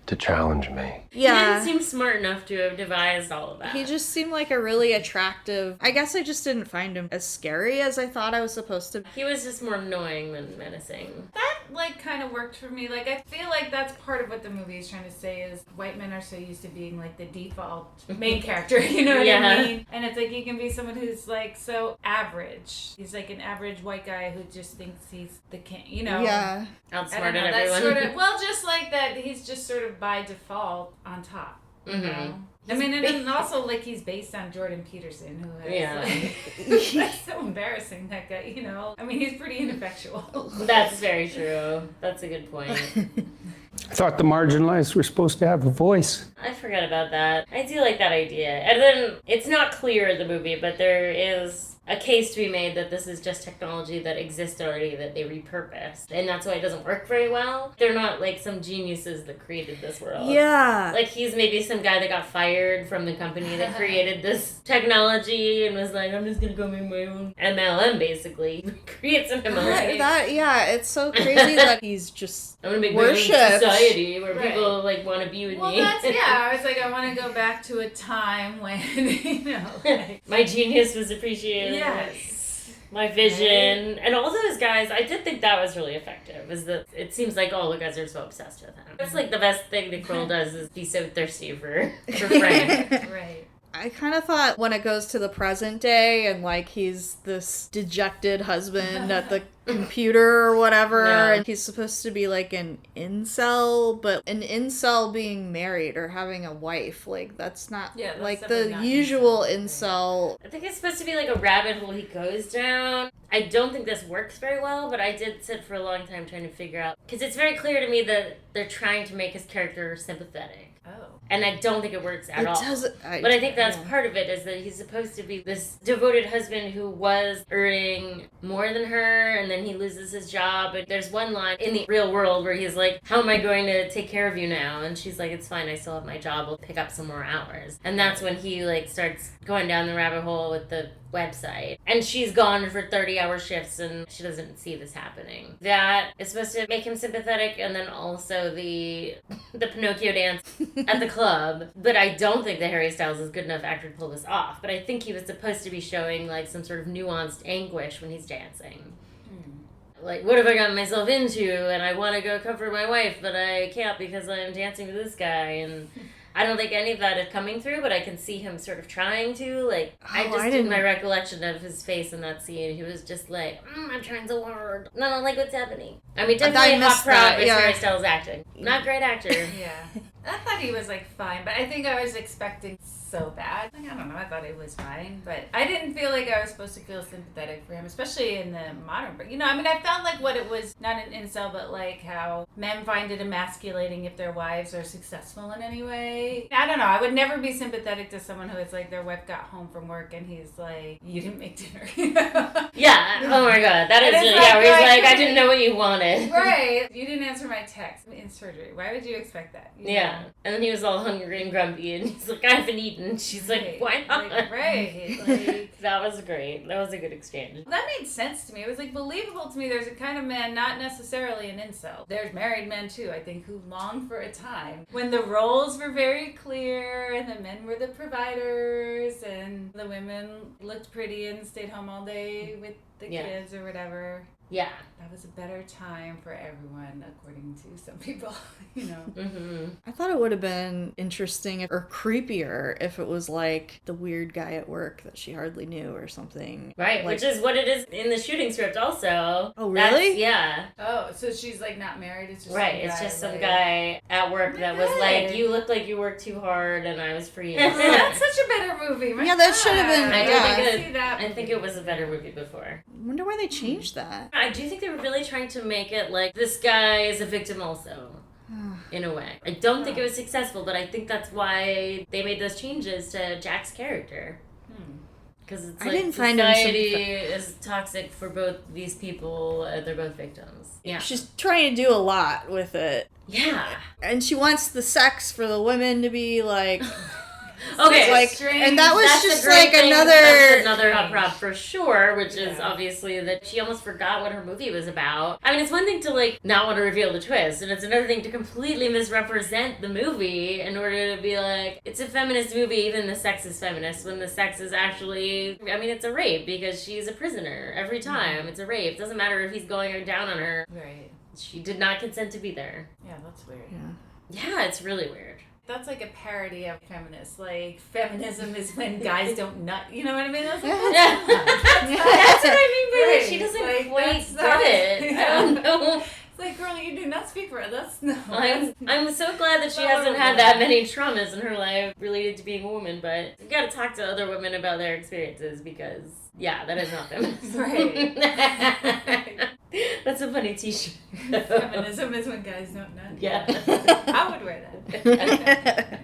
to challenge me. Yeah. He didn't seem smart enough to have devised all of that. He just seemed like a really attractive... I guess I just didn't find him as scary as I thought I was supposed to. He was just more annoying than menacing. That, like, kind of worked for me. Like, I feel like that's part of what the movie is trying to say is white men are so used to being, like, the default main character, you know what I mean? And it's like, you can be someone who's, like, so average. He's, like, an average white guy who just thinks he's the king, you know? Yeah. Outsmarted everyone. That's sort of, well, just like that, he's just sort of by default on top. You know? I mean, and then also, like, he's based on Jordan Peterson, who has, like, that's so embarrassing, that guy, you know? I mean, he's pretty ineffectual. That's very true. That's a good point. I thought the marginalized were supposed to have a voice. I forgot about that. I do like that idea. And then, it's not clear in the movie, but there is a case to be made that this is just technology that exists already that they repurposed. And that's why it doesn't work very well. They're not like some geniuses that created this world. Yeah. Like he's maybe some guy that got fired from the company that created this technology and was like, I'm just gonna go make my own MLM basically. Create some MLM. Yeah, it's so crazy that he's just I'm gonna make worshipped. my own society where people like want to be with me. Well, that's, yeah, I was like, I want to go back to a time when, you know, like, my genius was appreciated. Yes. My vision. And all those guys, I did think that was really effective. Is that it seems like all the guys are so obsessed with him. That's like the best thing Nicole does is be so thirsty for Frank. Right. I kind of thought when it goes to the present day and like he's this dejected husband at the computer or whatever, and he's supposed to be like an incel, but an incel being married or having a wife, like that's not like the usual incel. I think it's supposed to be like a rabbit hole he goes down. I don't think this works very well, but I did sit for a long time trying to figure out, because it's very clear to me that they're trying to make his character sympathetic. Oh. And I don't think it works at all. Doesn't, but I think that's part of it, is that he's supposed to be this devoted husband who was earning more than her, and then he loses his job. But there's one line in the real world where he's like, how am I going to take care of you now? And she's like, it's fine, I still have my job, I'll pick up some more hours. And that's when he like starts going down the rabbit hole with the website. And she's gone for 30-hour shifts and she doesn't see this happening. That is supposed to make him sympathetic, and then also the Pinocchio dance at the club. But I don't think that Harry Styles is a good enough actor to pull this off. But I think he was supposed to be showing like some sort of nuanced anguish when he's dancing. Like, what have I gotten myself into? And I want to go comfort my wife, but I can't because I'm dancing with this guy. And I don't think any of that is coming through, but I can see him sort of trying to. Like, I just did didn't- my recollection of his face in that scene. He was just like, I'm trying so hard. No, like, what's happening? I mean, definitely hot prop is Harry Styles acting. Not great actor. Yeah. I thought he was, like, fine, but I think I was expecting so bad. Like, I don't know, I thought it was fine, but I didn't feel like I was supposed to feel sympathetic for him, especially in the modern, but, you know, I mean, I felt like what it was, not an incel, but like how men find it emasculating if their wives are successful in any way. I don't know, I would never be sympathetic to someone who is like, their wife got home from work and he's like, you didn't make dinner. Yeah, oh my god, that is And really, it's yeah, where he's like, like, I didn't know what you wanted. Right, you didn't answer my text in surgery. Why would you expect that? You Yeah, know? and then he was all hungry and grumpy, and he's like, I haven't eaten. She's like, why not? Like, right. Like, that was great. That was a good exchange. that made sense to me. It was like believable to me. There's a kind of man, not necessarily an incel. There's married men too, I think, who long for a time when the roles were very clear and the men were the providers and the women looked pretty and stayed home all day with the kids or whatever. Yeah. That was a better time for everyone, according to some people, you know. Mm-hmm. I thought it would have been interesting or creepier if it was like the weird guy at work that she hardly knew or something. Right, Like- which is what it is in the shooting script also. Oh, really? That's, yeah. Oh, so she's like not married, it's just Right, some it's guy, just some like- guy at work that was God. like, you look like you worked too hard and I was free. That's such a better movie. My Yeah, that should have been- God. yeah. I see that. I think it was a better movie before. I wonder why they changed that. I do think they were really trying to make it like this guy is a victim also. In a way. I don't think it was successful, but I think that's why they made those changes to Jack's character. Because it's I like didn't find him society sympathetic. is toxic for both these people. They're both victims. Yeah. She's trying to do a lot with it. Yeah. And she wants the sex for the women to be like... Okay, like, and that was That's just a great like thing. another... That's another hot prop for sure, which is obviously that she almost forgot what her movie was about. I mean, it's one thing to like not want to reveal the twist, and it's another thing to completely misrepresent the movie in order to be like, it's a feminist movie, even the sex is feminist, when the sex is actually, I mean, it's a rape because she's a prisoner every time. It's a rape. It doesn't matter if he's going down on her. Right. She did not consent to be there. Yeah, that's weird. Yeah, it's really weird. That's like a parody of feminists. Like, feminism is when guys don't nut. You know what I mean? That's, like, Yeah. That's what I mean by it. She doesn't Like, quite that's get not- it. I don't know. It's like, girl, you do not speak for it. That's no. I'm so glad that she Not hasn't had horrible. that many traumas in her life related to being a woman, but you gotta talk to other women about their experiences because, yeah, that is not feminist. Right. That's a funny t-shirt. Feminism is when guys don't nut. Yeah. I would wear that.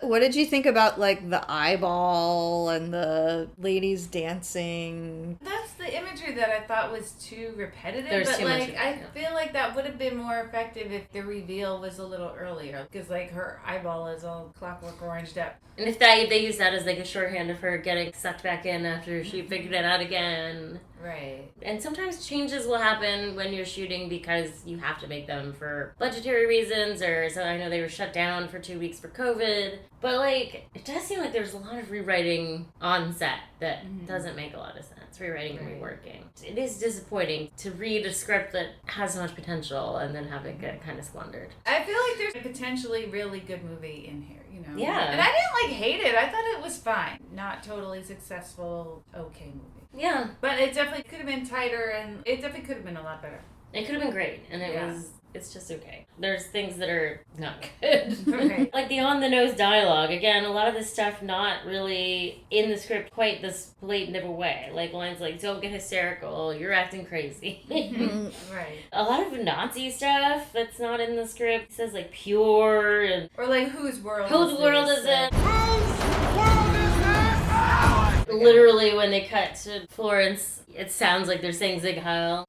What did you think about like the eyeball and the ladies dancing? That's the imagery that I thought was too repetitive. There's but too much like, of it, I yeah. feel like that would have been more effective if the reveal was a little earlier. Because like her eyeball is all clockwork oranged up. And if they use that as like a shorthand of her getting sucked back in after she figured it out again. Right. And sometimes changes will happen when you're shooting because you have to make them for budgetary reasons, or so I know they were shut down for 2 weeks for COVID. But like, it does seem like there's a lot of rewriting on set that doesn't make a lot of sense. Rewriting and reworking. It is disappointing to read a script that has so much potential and then have it get kind of squandered. I feel like there's a potentially really good movie in here, you know? Yeah. And I didn't like hate it. I thought it was fine. Not totally successful, okay movie. Yeah. But it definitely could have been tighter and it definitely could have been a lot better. It could have been great, and Yeah. it's just okay. There's things that are not good. Right. Like the on-the-nose dialogue. Again, a lot of this stuff not really in the script quite this blatant of a way. Like lines like, don't get hysterical, you're acting crazy. Right. A lot of Nazi stuff that's not in the script. It says like pure and... Or like, whose world Whose is world this? is it? Literally, when they cut to Florence, it sounds like they're saying Zig Heil.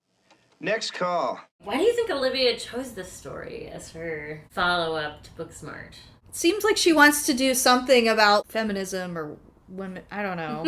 Next call. Why do you think Olivia chose this story as her follow-up to Booksmart? Seems like she wants to do something about feminism or women. I don't know.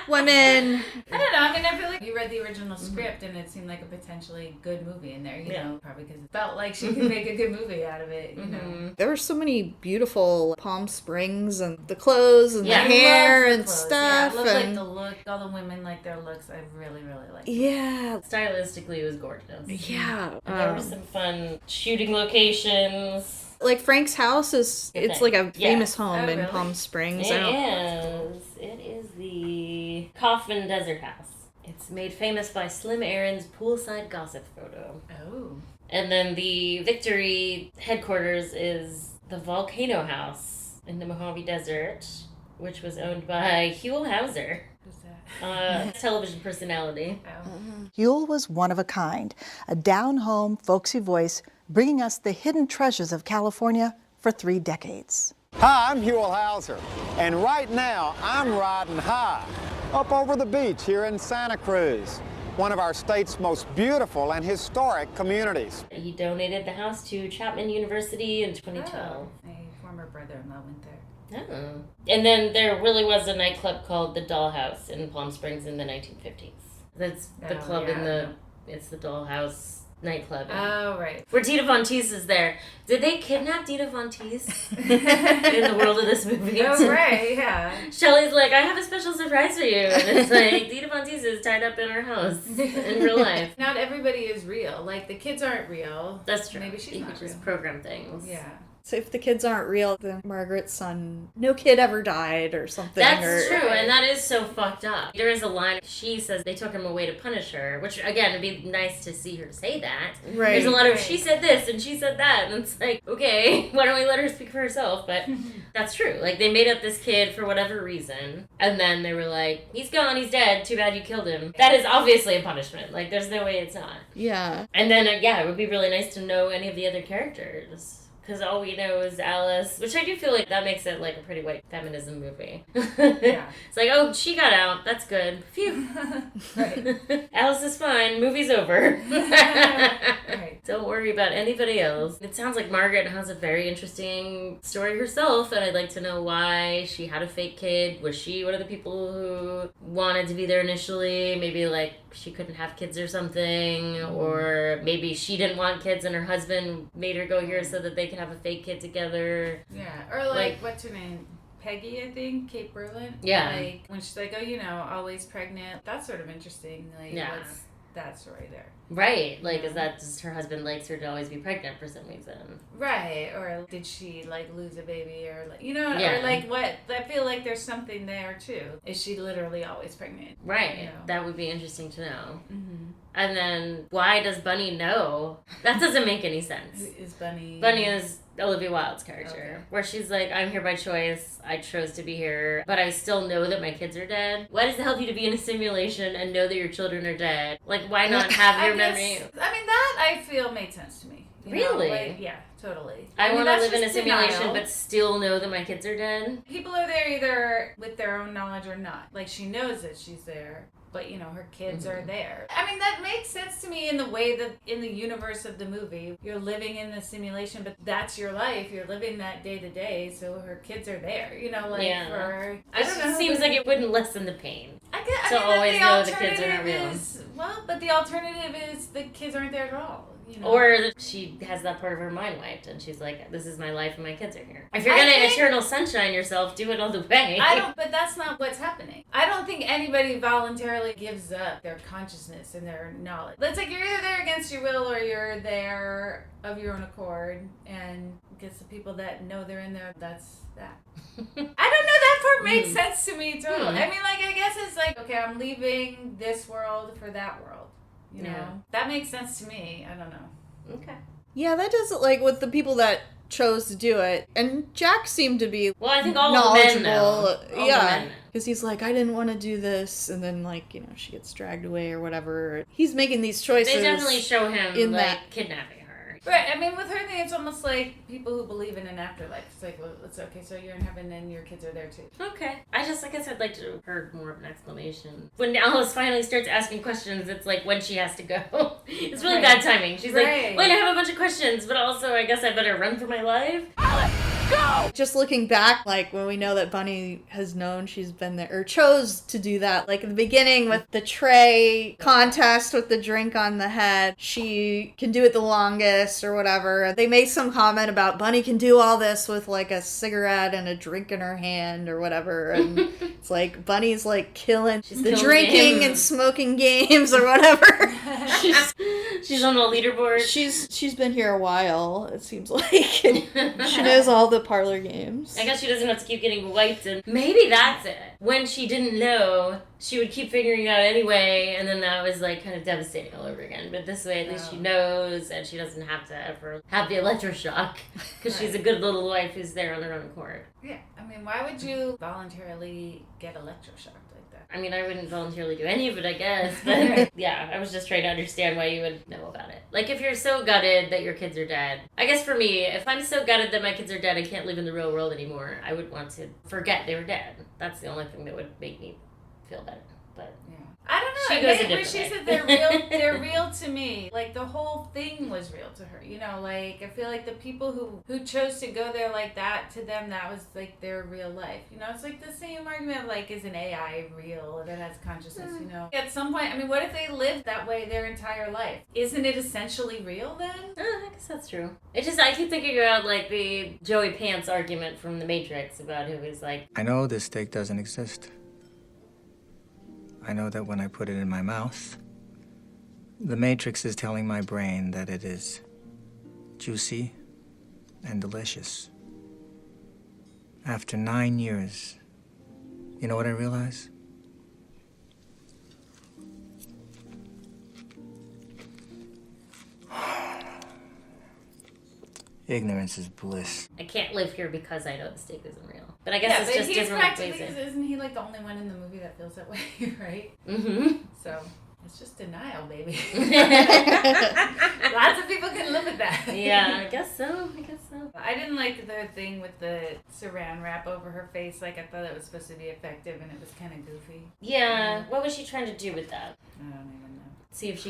Women. I don't know. I mean, I feel like you read the original script and it seemed like a potentially good movie in there, you know, probably because it felt like she could make a good movie out of it, you know. There were so many beautiful Palm Springs and the clothes and Yeah, the hair I love the and clothes. stuff. Yeah, I love and like the look. All the women like their looks. I really, really like. Yeah. Stylistically, it was gorgeous. Yeah. And there were some fun shooting locations. Like Frank's house it's like a famous home in really? Palm Springs. It is the Kaufman Desert House. It's made famous by Slim Aaron's poolside gossip photo. Oh. And then the Victory headquarters is the Volcano House in the Mojave Desert, which was owned by Huell Hauser. Who's that? Television personality. Huell was one of a kind, a down-home, folksy voice bringing us the hidden treasures of California for 3 decades. Hi, I'm Huell Hauser, and right now I'm riding high up over the beach here in Santa Cruz, one of our state's most beautiful and historic communities. He donated the house to Chapman University in 2012. Oh, my former brother-in-law went there. Oh. And then there really was a nightclub called the Dollhouse in Palm Springs in the 1950s. That's the club it's the Dollhouse nightclub. Oh, right. Where Dita Von Teese is there. Did they kidnap Dita Von Teese in the world of this movie? Oh, right, yeah. Shelley's like, I have a special surprise for you. And it's like, Dita Von Teese is tied up in her house in real life. Not everybody is real. Like, the kids aren't real. That's true. Maybe she's you not could real. just program things. Yeah. So if the kids aren't real, then Margaret's son, no kid ever died or something. That's true, and that is so fucked up. There is a line, she says they took him away to punish her, which, again, it'd be nice to see her say that. Right. There's a lot of, she said this, and she said that, and it's like, okay, why don't we let her speak for herself? But that's true. Like, they made up this kid for whatever reason, and then they were like, he's gone, he's dead, too bad you killed him. That is obviously a punishment. Like, there's no way it's not. Yeah. And then, it would be really nice to know any of the other characters. Because all we know is Alice, which I do feel like that makes it like a pretty white feminism movie. Yeah. It's like, oh, she got out. That's good. Phew. Right. Alice is fine. Movie's over. Right. Don't worry about anybody else. It sounds like Margaret has a very interesting story herself, and I'd like to know why she had a fake kid. Was she one of the people who wanted to be there initially? Maybe like she couldn't have kids or something, or maybe she didn't want kids and her husband made her go here so that they could have a fake kid together. Yeah, or like what's her name? Peggy, I think, Kate Berlant. Yeah. Like, when she's like, oh, always pregnant. That's sort of interesting. Like, Yeah. what's that story there? Right, like, is that just her husband likes her to always be pregnant for some reason? Right, or did she, like, lose a baby, or, like, or, Yeah. like, what? I feel like there's something there, too. Is she literally always pregnant? Right, You know? that would be interesting to know. Mm-hmm. And then, why does Bunny know? That doesn't make any sense. Who is Bunny? Bunny is Olivia Wilde's character, Okay. where she's like, I'm here by choice, I chose to be here, but I still know that my kids are dead. Why does it help you to be in a simulation and know that your children are dead? Like, why not have your memory? I mean, that I feel made sense to me. You know, Really? like, yeah, totally. I mean, want to that's live in a just simulation denial. but still know that my kids are dead. People are there either with their own knowledge or not. Like, she knows that she's there, but, her kids are there. I mean, that makes sense to me in the way that in the universe of the movie, you're living in the simulation, but that's your life. You're living that day to day, so her kids are there. For... I don't know. It seems like it wouldn't lessen the pain. I to always know the kids are not real. But the alternative is the kids aren't there at all. Or that she has that part of her mind wiped and she's like, this is my life and my kids are here. If you're going to eternal sunshine yourself, do it all the way. But that's not what's happening. I don't think anybody voluntarily gives up their consciousness and their knowledge. It's like you're either there against your will or you're there of your own accord, and I guess the people that know they're in there, that's that. I don't know, that part makes sense to me totally. I mean, I guess it's like, okay, I'm leaving this world for that world. That makes sense to me. I don't know. Okay. Yeah, that does, with the people that chose to do it. And Jack seemed to be I think all knowledgeable. the men know. Yeah. Because he's like, I didn't want to do this. And then, she gets dragged away or whatever. He's making these choices. They definitely show him, in that kidnapping her. Right, I mean, with her thing, it's almost like people who believe in an afterlife. It's like, well, it's okay, so you're in heaven and your kids are there too. Okay. I guess I'd like to have heard more of an explanation. When Alice finally starts asking questions, it's like when she has to go. It's really bad timing. She's like, wait, I have a bunch of questions, but also I guess I better run for my life. Go! Just looking back, like when we know that Bunny has known she's been there, or chose to do that, like in the beginning with the tray contest with the drink on the head, she can do it the longest or whatever. They made some comment about Bunny can do all this with like a cigarette and a drink in her hand or whatever. And it's like Bunny's like killing the drinking and smoking games or whatever. She's on the leaderboard. She's been here a while, it seems like. She knows all the parlor games. I guess she doesn't have to keep getting wiped, and maybe that's it. When she didn't know, she would keep figuring it out anyway, and then that was like kind of devastating all over again. But this way, at least she knows, and she doesn't have to ever have the electroshock, because she's a good little wife who's there on her own accord. Yeah, I mean, why would you voluntarily get electroshocked like that? I mean, I wouldn't voluntarily do any of it, I guess, but yeah, I was just trying to understand why you would know about it. Like, if you're so gutted that your kids are dead, I guess for me, if I'm so gutted that my kids are dead and can't live in the real world anymore, I would want to forget they were dead. That's the only thing that would make me feel better, but... yeah. I don't know. She goes a Where different she way. said they're real to me. Like the whole thing was real to her. You know, like I feel like the people who chose to go there like that, to them that was like their real life. You know, it's like the same argument of like, is an AI real that has consciousness, you know? At some point, I mean, what if they lived that way their entire life? Isn't it essentially real then? I guess that's true. It's just, I keep thinking about like the Joey Pants argument from The Matrix about who was like, I know this steak doesn't exist. I know that when I put it in my mouth, the Matrix is telling my brain that it is juicy and delicious. After 9 years, you know what I realize? Ignorance is bliss. I can't live here because I know the steak isn't real. But I guess it's just different ways. Isn't he like the only one in the movie that feels that way, right? Mm-hmm. So it's just denial, baby. Lots of people can live with that. Yeah, I guess so. I didn't like the thing with the saran wrap over her face. Like I thought it was supposed to be effective, and it was kind of goofy. Yeah. What was she trying to do with that? I don't even know. See if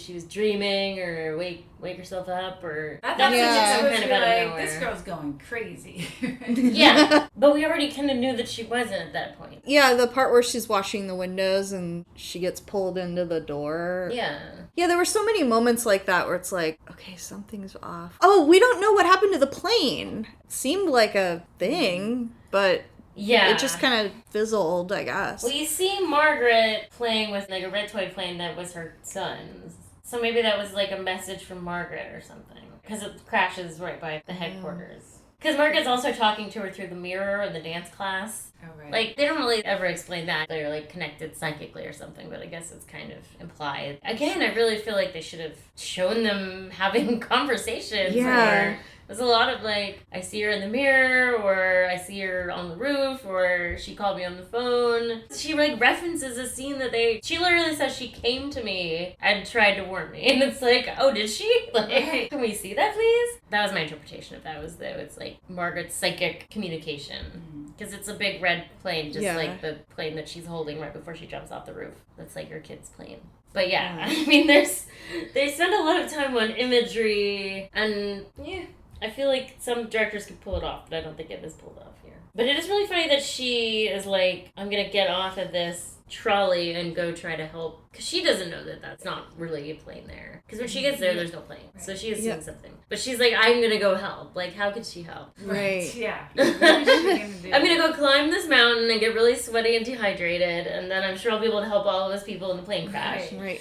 she was dreaming or wake herself up, or I thought some kind of out of like, nowhere. this girl's going crazy. Yeah, but we already kind of knew that she wasn't at that point. Yeah, the part where she's washing the windows and she gets pulled into the door. Yeah. Yeah, there were so many moments like that where it's like, okay, something's off. Oh, we don't know what happened to the plane. It seemed like a thing, but... yeah. It just kind of fizzled, I guess. Well, you see Margaret playing with like a red toy plane that was her son's. So maybe that was like a message from Margaret or something. Because it crashes right by the headquarters. Because Margaret's also talking to her through the mirror in the dance class. Oh, right. Like, they don't really ever explain that. They're like connected psychically or something, but I guess it's kind of implied. Again, I really feel like they should have shown them having conversations. Yeah. Or there's a lot of like, I see her in the mirror, or I see her on the roof, or she called me on the phone. She like references a scene that she literally says she came to me and tried to warn me. And it's like, oh, did she? Like, can we see that, please? That was my interpretation of that, was that it's like Margaret's psychic communication. Because it's a big red plane, just like the plane that she's holding right before she jumps off the roof. That's like her kid's plane. But yeah, I mean, they spend a lot of time on imagery, and yeah, I feel like some directors could pull it off, but I don't think it was pulled off here. But it is really funny that she is like, I'm gonna get off of this trolley and go try to help, because she doesn't know that that's not really a plane there. Because when she gets there, there's no plane, so she assumes something. But she's like, I'm gonna go help. Like, how could she help? Right. Yeah. I'm gonna go climb this mountain and get really sweaty and dehydrated, and then I'm sure I'll be able to help all of those people in the plane crash. Right.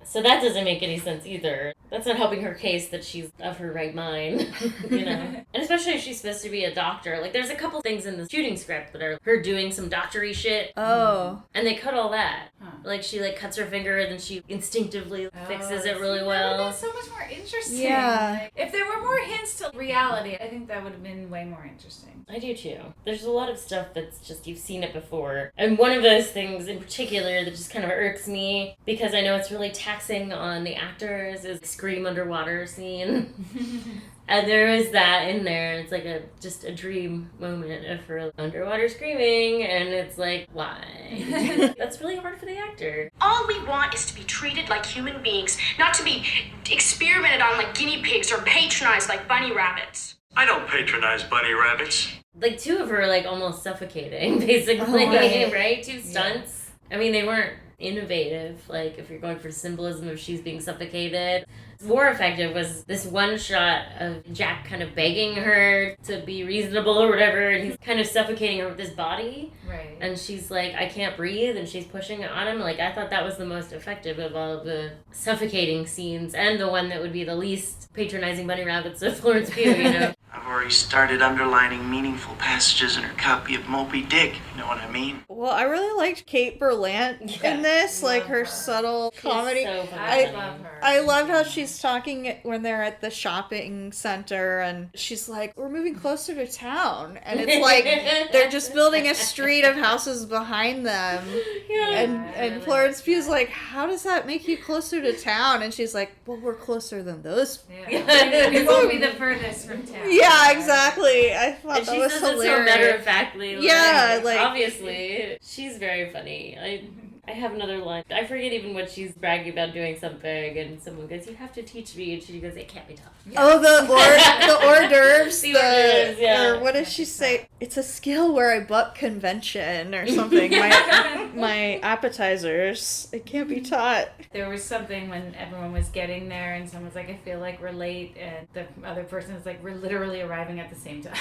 So that doesn't make any sense either. That's not helping her case that she's of her right mind, you know? And especially if she's supposed to be a doctor. Like, there's a couple things in the shooting script that are her doing some doctory shit. Oh. And they cut all that. Like, she, like, cuts her finger and then she instinctively fixes it really well. That would have been so much more interesting. Yeah. Like, if there were more hints to reality, I think that would have been way more interesting. I do too. There's a lot of stuff that's just, you've seen it before. And one of those things in particular that just kind of irks me, because I know it's really taxing on the actors, is the scream underwater scene. And there is that in there. It's like just a dream moment of her underwater screaming, and it's like, why? That's really hard for the actor. All we want is to be treated like human beings, not to be experimented on like guinea pigs or patronized like bunny rabbits. I don't patronize bunny rabbits. Like, two of her, like, almost suffocating, basically, right? Two stunts. Yeah. I mean, they weren't innovative, like, if you're going for symbolism of she's being suffocated. More effective was this one shot of Jack kind of begging her to be reasonable or whatever, and he's kind of suffocating her with his body. Right. And she's like, I can't breathe, and she's pushing it on him. Like, I thought that was the most effective of all of the suffocating scenes, and the one that would be the least patronizing bunny rabbits of Florence Pugh, you know? I've already started underlining meaningful passages in her copy of Moby Dick, if you know what I mean. Well, I really liked Kate Berlant in this, like her subtle comedy. So funny. I love her. I loved how she's talking when they're at the shopping center, and she's like, we're moving closer to town. And it's like, they're just building a street of houses behind them. Yeah. And Florence Pugh's like, how does that make you closer to town? And she's like, well, we're closer than those. Yeah. We won't be the furthest from town. Yeah, exactly. I thought And that she was says hilarious. it so matter-of-factly. Like, yeah, like... Obviously. She's very funny. I have another line. I forget even what she's bragging about doing something, and someone goes, you have to teach me, and she goes, it can't be tough. Yeah. Oh, the hors d'oeuvres. The hors d'oeuvres, yeah. Or what does she say? It's a skill where I buck convention or something. My appetizers. It can't be taught. There was something when everyone was getting there, and someone's like, I feel like we're late, and the other person is like, we're literally arriving at the same time.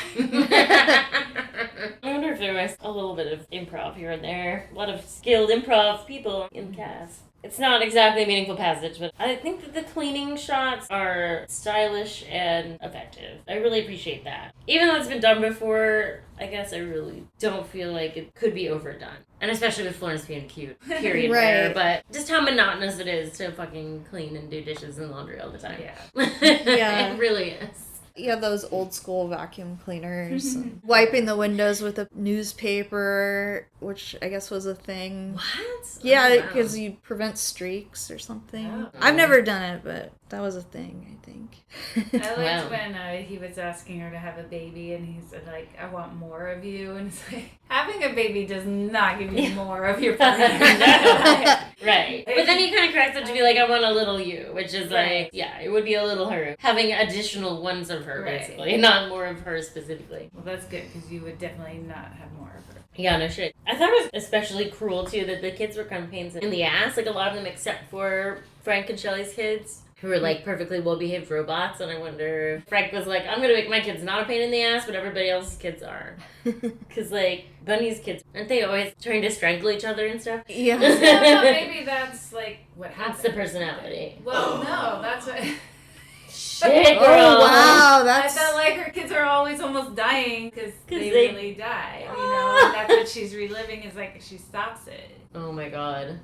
I wonder if there was a little bit of improv here and there. A lot of skilled improv people in the cast. It's not exactly a meaningful passage, but I think that the cleaning shots are stylish and effective. I really appreciate that. Even though it's been done before, I guess I really don't feel like it could be overdone. And especially with Florence being cute, period. Right. But just how monotonous it is to fucking clean and do dishes and laundry all the time. Yeah. Yeah. It really is. Yeah, those old school vacuum cleaners. And wiping the windows with a newspaper, which I guess was a thing. What? Yeah, because you prevent streaks or something. Oh. I've never done it, but that was a thing, I think. I liked when he was asking her to have a baby, and he said, like, I want more of you. And it's like, having a baby does not give you more of your partner. Right. But then he kind of cracks up to be like, I want a little you, which is like, yeah, it would be a little her. Having additional ones of her, basically, not more of her specifically. Well, that's good, because you would definitely not have more of her. Yeah, no shit. I thought it was especially cruel, too, that the kids were kind of pains in the ass, like a lot of them except for Frank and Shelley's kids, who were like perfectly well-behaved robots, and I wonder if Frank was like, I'm gonna make my kids not a pain in the ass, but everybody else's kids are. Because, like, Bunny's kids, aren't they always trying to strangle each other and stuff? Yeah. Well, maybe that's, like, what happens. That's the personality. Well, no, that's what... Shit, girl. Oh, wow, that's... I felt like her kids are always almost dying because they really die. You know, and that's what she's reliving, is like, she stops it. Oh my god.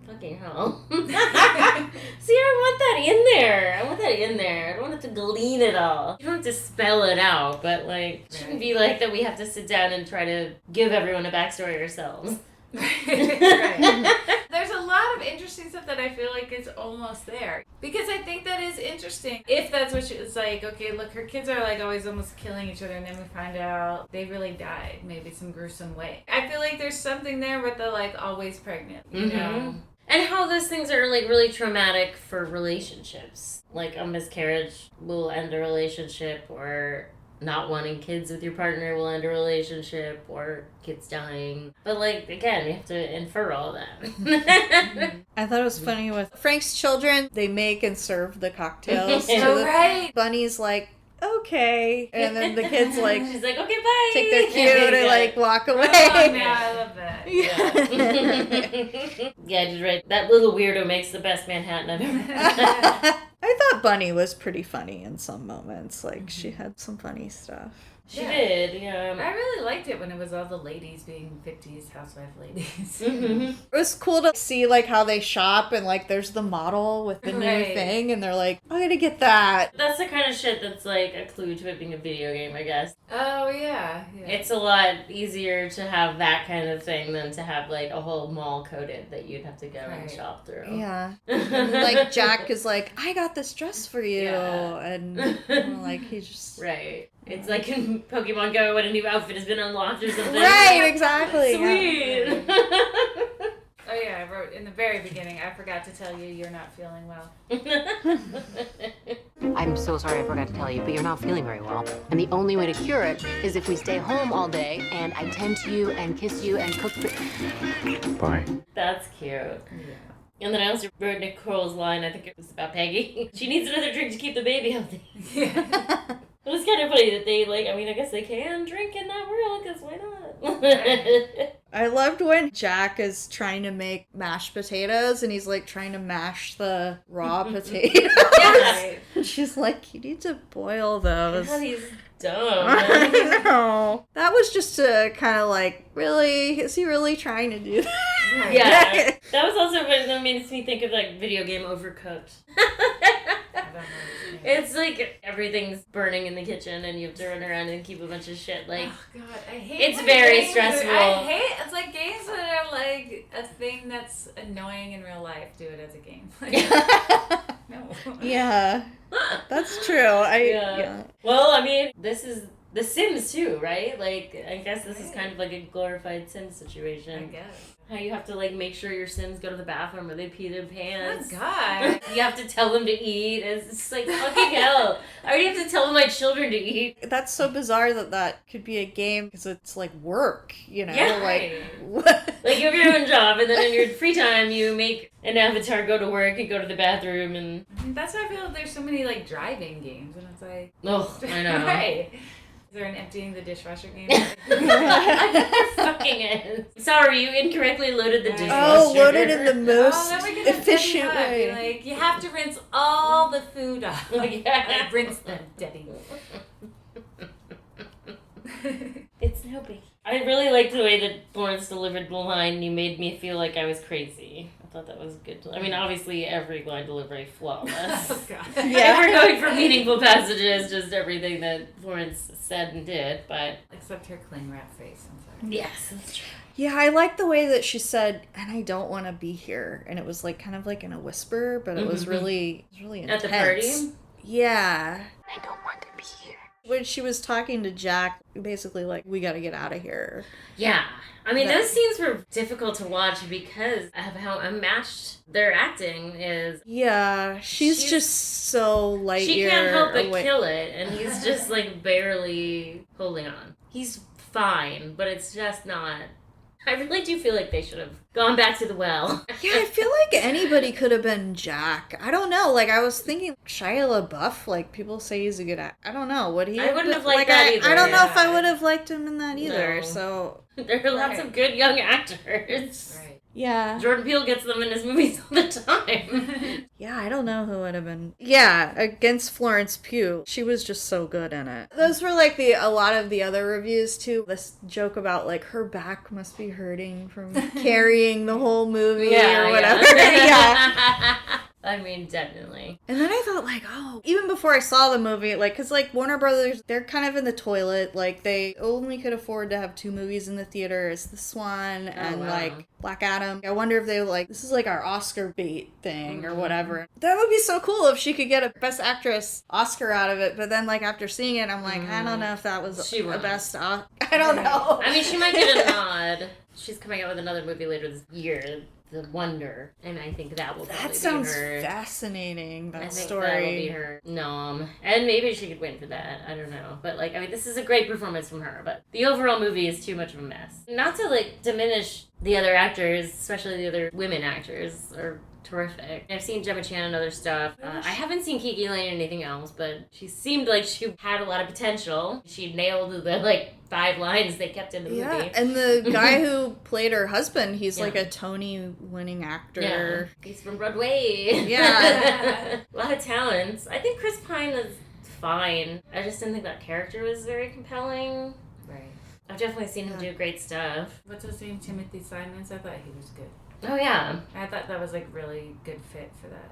Fucking hell. See, I want that in there. I want that in there. I don't want it to glean it all. You don't have to spell it out, but, like, it shouldn't be like that we have to sit down and try to give everyone a backstory ourselves. Right. There's a lot of interesting stuff that I feel like is almost there. Because I think that is interesting. If that's what it's like, okay, look, her kids are like always almost killing each other, and then we find out they really died, maybe some gruesome way. I feel like there's something there with the like always pregnant, you know? And how those things are like really traumatic for relationships. Like a miscarriage will end a relationship, or not wanting kids with your partner will end a relationship, or kids dying. But, like, again, you have to infer all that. I thought it was funny with Frank's children. They make and serve the cocktails. Right. Bunny's like, okay. And then the kids like... She's like, okay, bye. Take their cue and, like, walk away. Oh, yeah, I love that. Yeah, just right. That little weirdo makes the best Manhattan I've ever had. I thought Bunny was pretty funny in some moments. Like, she had some funny stuff. She did, yeah. I really liked it when it was all the ladies being 50s housewife ladies. It was cool to see, like, how they shop, and, like, there's the model with the new thing, and they're like, I'm gonna get that. That's the kind of shit that's, like, a clue to it being a video game, I guess. Oh, yeah. It's a lot easier to have that kind of thing than to have, like, a whole mall coded that you'd have to go and shop through. Yeah. And, like, Jack is like, I got this dress for you. And, like, he just... Right. It's like in Pokemon Go when a new outfit has been unlocked or something. Right, exactly. Sweet. Yeah. Oh yeah, I wrote in the very beginning, I forgot to tell you you're not feeling well. I I'm so sorry I forgot to tell you, but you're not feeling very well. And the only way to cure it is if we stay home all day and I tend to you and kiss you and cook for... Bye. That's cute. Yeah. And then I also wrote Nicole's line, I think it was about Peggy. She needs another drink to keep the baby healthy. Yeah. It was kind of funny that they, like, I mean, I guess they can drink in that world, because why not? I loved when Jack is trying to make mashed potatoes and he's like trying to mash the raw potatoes. Yes. And she's like, you need to boil those. God, he's dumb. I know. That was just to kind of like, really? Is he really trying to do that? Yeah. That was also what that makes me think of, like, video game Overcooked. It's like everything's burning in the kitchen and you have to run around and keep a bunch of shit. Like, oh God, I hate it's very games stressful. it's like games that are like a thing that's annoying in real life. Do it as a game. No. Yeah. That's true. Yeah. Well, I mean, this is The Sims too, right? Like, I guess this is kind of like a glorified Sims situation. I guess. How you have to, like, make sure your Sims go to the bathroom or they pee their pants. Oh, God. You have to tell them to eat. It's just like, fucking hell. I already have to tell my children to eat. That's so bizarre that could be a game because it's like work, you know? Yeah, like, like, you have your own job, and then in your free time, you make an avatar go to work and go to the bathroom, and... I mean, that's why I feel there's so many, like, driving games, and it's like... Oh, I know. Right. Is there an emptying the dishwasher game? There fucking is. Sorry, you incorrectly loaded the dishwasher. Oh, loaded in the most then we can efficient have way. Like, you have to rinse all the food off. Yeah. Rinse them, Debbie. It's no big. I really liked the way that Florence delivered the line, you made me feel like I was crazy. I thought that was good. I mean, obviously, every line delivery flawless. Oh, God. Yeah. If we're going for meaningful passages, just everything that Florence said and did, but... Except her cling wrap face, I'm sorry. Yes, that's true. Yeah, I like the way that she said, and I don't want to be here. And it was like kind of like in a whisper, but it was really intense. At the party? Yeah. I don't want to be here. When she was talking to Jack, basically like, we got to get out of here. Yeah. I mean, those scenes were difficult to watch because of how unmatched their acting is. Yeah, she's just so light She year can't help but away. kill it, and he's just, like, barely holding on. He's fine, but it's just not... I really do feel like they should have gone back to the well. Yeah, I feel like anybody could have been Jack. I don't know. Like, I was thinking Shia LaBeouf, like, people say he's a good actor. I don't know. Would he I wouldn't have liked that either. I don't know if I would have liked him in that either, No. so... There are lots of good young actors. Right. Yeah. Jordan Peele gets them in his movies all the time. Yeah, I don't know who would have been. Yeah, against Florence Pugh. She was just so good in it. Those were like a lot of the other reviews too. This joke about like her back must be hurting from carrying the whole movie or whatever. Yeah. I mean, definitely. And then I thought, like, oh, even before I saw the movie, like, because, like, Warner Brothers, they're kind of in the toilet. Like, they only could afford to have 2 movies in the theater. It's this one and, like, Black Adam. I wonder if they were like, this is, like, our Oscar bait thing or whatever. That would be so cool if she could get a Best Actress Oscar out of it. But then, like, after seeing it, I'm like, I don't know if that was a best I don't know. I mean, she might get a nod. She's coming out with another movie later this year. The Wonder, and I think that will probably That sounds be her. fascinating, that I think story. that will be her nom. And maybe she could win for that. I don't know. But, like, I mean, this is a great performance from her, but the overall movie is too much of a mess. Not to, like, diminish the other actors, especially the other women actors, are terrific. I've seen Gemma Chan and other stuff. I haven't seen KIKI Lane and anything else, but she seemed like she had a lot of potential. She nailed the, like, 5 lines they kept in the movie. Yeah, and the guy who played her husband, he's like a Tony-winning actor. Yeah, he's from Broadway. Yeah. A lot of talents. I think Chris Pine is fine. I just didn't think that character was very compelling. Right. I've definitely seen him do great stuff. What's his name? Timothy Simons? I thought he was good. Oh, yeah. I thought that was, like, really good fit for that.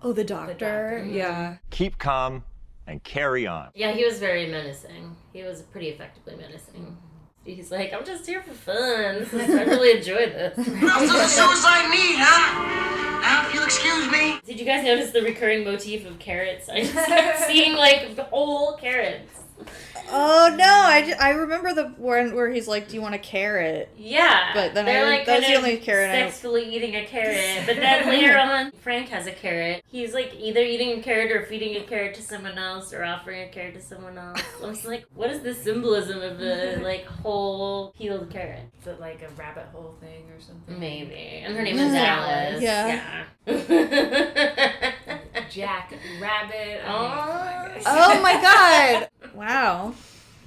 Oh, the doctor? Yeah. Keep calm and carry on. Yeah, he was very menacing. He was pretty effectively menacing. He's like, I'm just here for fun. I really enjoy this. Enough to the suicide need, huh? Now, if you'll excuse me. Did you guys notice the recurring motif of carrots? I just kept seeing, like, whole carrots. Oh no! I remember the one where he's like, "Do you want a carrot?" Yeah, but then they're like that's kind the of only carrot. sexually eating a carrot. But then later on, Frank has a carrot. He's like either eating a carrot or feeding a carrot to someone else or offering a carrot to someone else. I was like, what is the symbolism of the like whole peeled carrot? Is it like a rabbit hole thing or something? Maybe. And her name is Alice. Yeah. Jack Rabbit. Oh my god! Wow,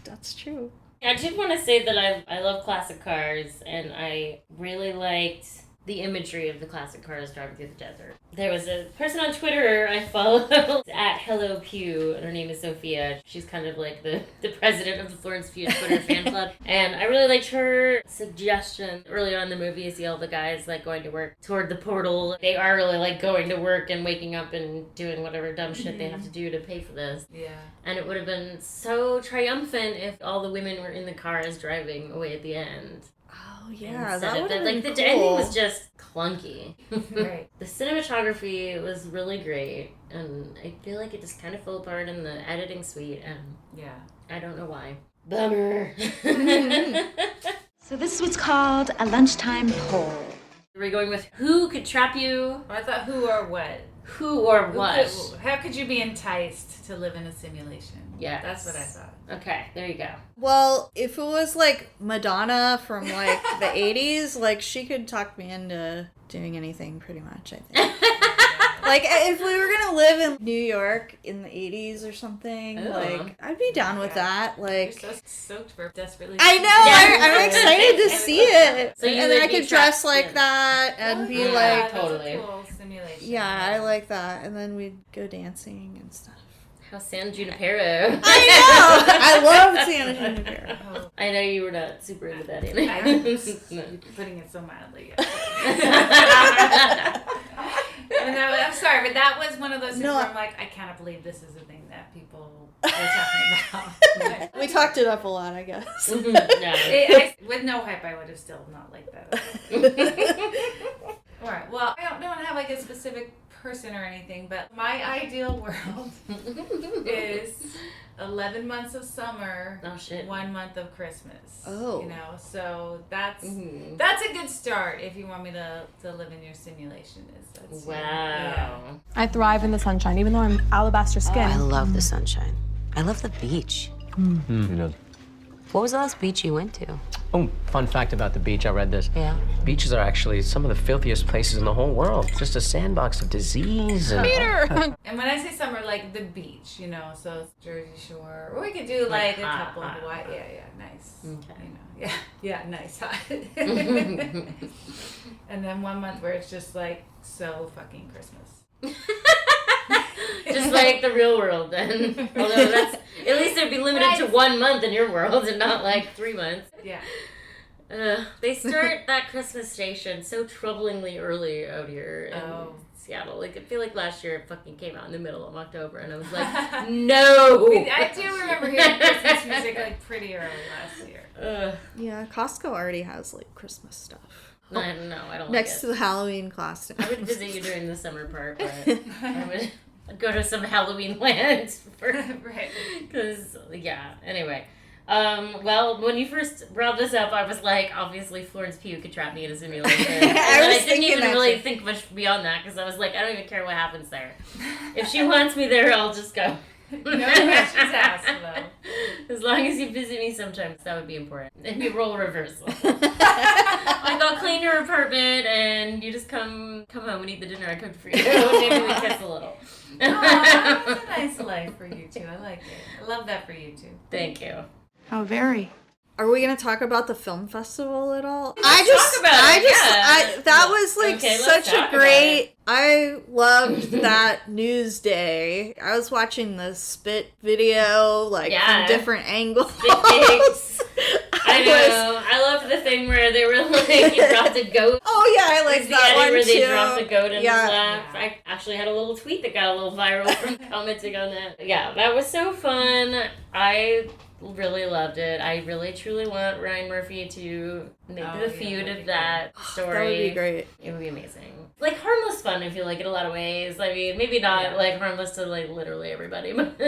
that's true. I did want to say that I love classic cars, and I really liked the imagery of the classic cars driving through the desert. There was a person on Twitter I follow at Hello Pugh, and her name is Sophia. She's kind of like the president of the Florence Pugh Twitter fan club. And I really liked her suggestion. Early on in the movie, you see all the guys like going to work toward the portal. They are really like going to work and waking up and doing whatever dumb shit they have to do to pay for this. Yeah. And it would have been so triumphant if all the women were in the cars driving away at the end. Oh yeah, Instead that of would have like been the cool. ending was just clunky. Right. The cinematography was really great, and I feel like it just kind of fell apart in the editing suite, and yeah, I don't know why. Bummer. So this is what's called a lunchtime poll. Are we going with who could trap you? I thought who or what. Who or what? How could you be enticed to live in a simulation? Yeah, that's what I thought. Okay, there you go. Well, if it was like Madonna from like the 80s, like she could talk me into doing anything pretty much, I think. Like if we were gonna live in New York in the 80s or something, like I'd be down with that. Like You're so stoked for desperately. I know, I'm excited to see it. So you and then I would be could dress trapped like in- that and be Yeah, like totally. Cool simulation. Yeah, I like that. And then we'd go dancing and stuff. How San Junipero. I know! I love San Junipero. I know you were not super into that either. I'm putting it so mildly. I'm sorry, but that was one of those things where I'm like, I cannot believe this is a thing that people are talking about. We talked it up a lot, I guess. With no hype, I would have still not liked that. All right. Well, I don't have like a specific person or anything, but my ideal world is 11 months of summer, 1 month of Christmas. Oh. You know, so that's a good start if you want me to live in your simulation. Wow. Yeah. I thrive in the sunshine, even though I'm alabaster skin. I love the sunshine. I love the beach. You know. What was the last beach you went to? Oh, fun fact about the beach, I read this. Yeah. Beaches are actually some of the filthiest places in the whole world. Just a sandbox of disease and... And when I say summer, like the beach, you know, so it's Jersey Shore. Or we could do like a couple of Hawaii. Yeah, nice. Okay. You know, yeah, nice, hot. And then 1 month where it's just like so fucking Christmas. Just like the real world then. Although that's, at least it'd be limited to 1 month in your world and not like 3 months. Yeah. They start that Christmas station so troublingly early out here in Seattle. Like I feel like last year it fucking came out in the middle of October and I was like, no! I do remember hearing Christmas music like pretty early last year. Yeah, Costco already has like Christmas stuff. I don't know, I don't Next like to the Halloween costume. I would visit you during the summer part, but I would go to some Halloween land for, right. Because, yeah, anyway. Well, when you first brought this up, I was like, obviously Florence Pugh could trap me in a simulation. I didn't even really think much beyond that, because I was like, I don't even care what happens there. If she wants me there, I'll just go. No questions asked, though. As long as you visit me sometimes, that would be important. And you roll reversal. Like, I'll clean your apartment, and you just come home and eat the dinner I cooked for you. Maybe we kiss a little. Oh, that's a nice life for you two. I like it. I love that for you two. Thank you. How very. Are we gonna talk about the film festival at all? That was like such a great. I loved that news day. I was watching the spit video from different angles. I know. I loved the thing where they were like, he dropped a goat. Oh yeah, I like that one where too. they dropped a goat in his lap. I actually had a little tweet that got a little viral from commenting on that. Yeah, that was so fun. I Really loved it. I really truly want Ryan Murphy to make the feud of that story. That would be great. It would be amazing. Like harmless fun, I feel like, in a lot of ways. I mean, maybe not like harmless to like literally everybody, but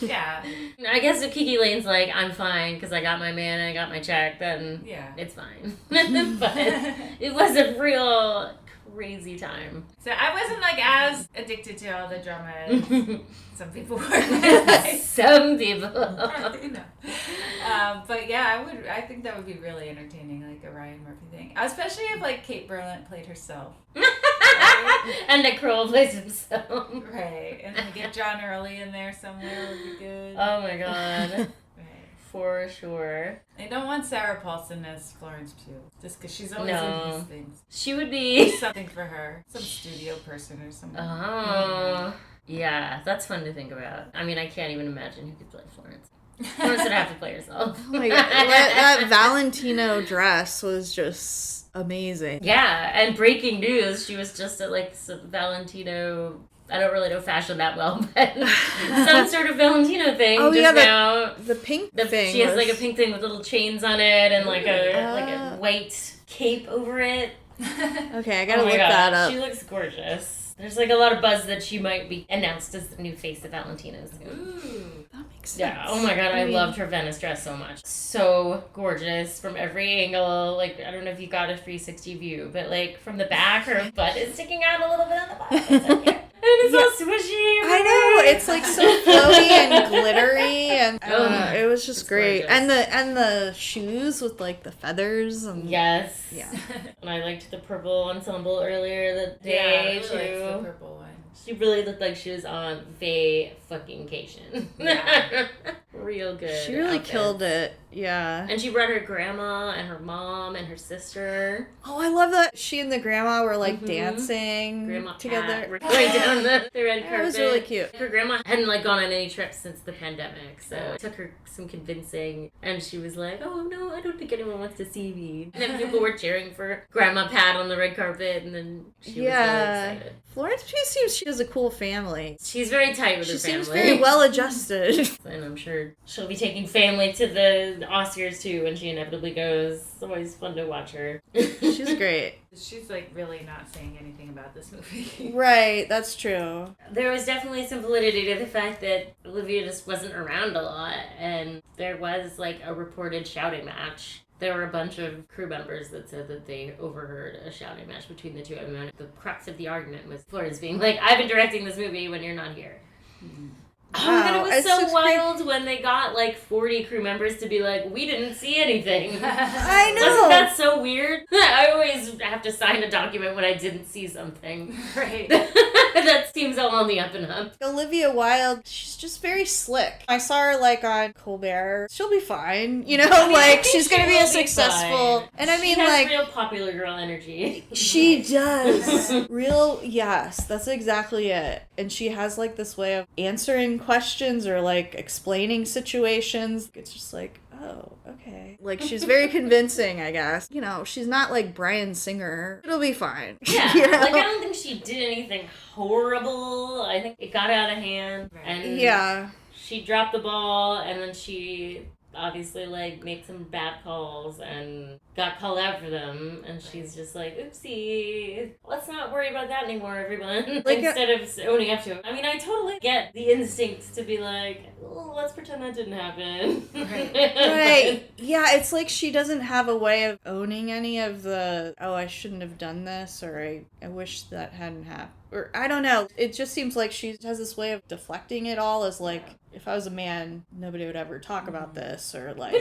yeah. I guess if KIKI Layne's like, I'm fine because I got my man and I got my check, then it's fine. But it was a real crazy time. So I wasn't like as addicted to all the drama as some people were. Some people. You know. But yeah, I think that would be really entertaining, like a Ryan Murphy thing. Especially if like Kate Berlant played herself. Right? And Nick Kroll plays himself. Right. And then get John Early in there somewhere would be good. Oh my god. For sure. I don't want Sarah Paulson as Florence Pugh, just because she's always in these things. She would be something for her, some studio person or something. Oh, yeah, that's fun to think about. I mean, I can't even imagine who could play Florence. Florence would have to play herself. Oh my god, that Valentino dress was just amazing. Yeah, and breaking news, she was just at like some Valentino. I don't really know fashion that well, but some sort of Valentino thing. Oh just yeah, now. The pink thing. She has like a pink thing with little chains on it and like a white cape over it. Okay, I gotta look that up. She looks gorgeous. There's like a lot of buzz that she might be announced as the new face of Valentino's. Ooh, that makes sense. Yeah. Oh my god, I loved her Venice dress so much. So gorgeous from every angle. Like, I don't know if you got a 360 view, but like from the back, her butt is sticking out a little bit on the bottom. And it's all swishy. I know, it's like so flowy and glittery, and I don't know, it was just great. Gorgeous. And the shoes with like the feathers and yes, yeah. And I liked the purple ensemble earlier that day too. Liked the purple one. She really looked like she was on vacation. Yeah. Real good. She really outfits. killed it. Yeah. And she brought her grandma and her mom and her sister. Oh, I love that she and the grandma were like dancing Grandma together. Pat, going down the red carpet. It was really cute. Her grandma hadn't like gone on any trips since the pandemic, so it took her some convincing. And she was like, "Oh no, I don't think anyone wants to see me." And then people were cheering for Grandma Pat on the red carpet, and then she was really excited. Florence Pugh seems she has a cool family. She's very tight with her family. She seems very well adjusted. And I'm sure she'll be taking family to the Oscars too when she inevitably goes. It's always fun to watch her. She's great. She's like really not saying anything about this movie. Right, that's true. There was definitely some validity to the fact that Olivia just wasn't around a lot, and there was like a reported shouting match. There were a bunch of crew members that said that they overheard a shouting match between the two of them. And the crux of the argument was Florence being like, "I've been directing this movie when you're not here." Oh, and it was so wild when they got like 40 crew members to be like, "We didn't see anything." I know. Wasn't that so weird? I always have to sign a document when I didn't see something. Right. That seems all on the up and up. Olivia Wilde, she's just very slick. I saw her like on Colbert. She'll be fine, you know. I mean, like she's gonna be a successful. Fine. And I mean, she has like real popular girl energy. She does. Real, yes, that's exactly it. And she has like this way of answering questions or like explaining situations. It's just like, oh, okay. Like she's very convincing, I guess. You know, she's not like Bryan Singer. It'll be fine. Yeah, You know? like I don't think she did anything horrible. I think it got out of hand. And yeah. She dropped the ball, and then she obviously like made some bad calls and got called out for them, and she's just like, oopsie, let's not worry about that anymore, everyone. Like instead of owning up to it. I mean, I totally get the instinct to be like, oh, let's pretend that didn't happen. Right. Yeah, it's like she doesn't have a way of owning any of the, oh, I shouldn't have done this, or I wish that hadn't happened. Or I don't know. It just seems like she has this way of deflecting it all as like, if I was a man, nobody would ever talk about this, or like...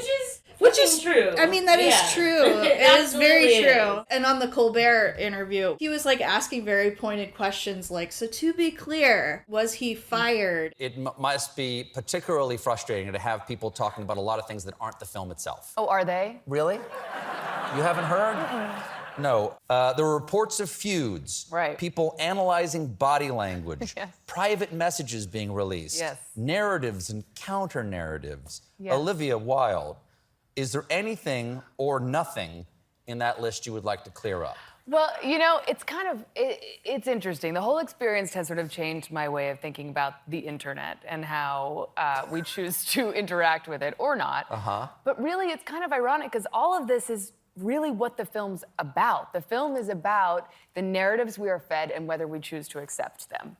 Which is true. I mean, that is true. It is very Absolutely true. is. And on the Colbert interview, he was like asking very pointed questions like, so to be clear, was he fired? It must be particularly frustrating to have people talking about a lot of things that aren't the film itself. Oh, are they? Really? You haven't heard? No. There were reports of feuds. Right. People analyzing body language. Yes. Private messages being released. Yes. Narratives and counter-narratives. Yes. Olivia Wilde, is there anything or nothing in that list you would like to clear up? Well, you know, it's kind of, it's interesting. The whole experience has sort of changed my way of thinking about the internet and how we choose to interact with it or not. But really, it's kind of ironic because all of this is really what the film's about. The film is about the narratives we are fed and whether we choose to accept them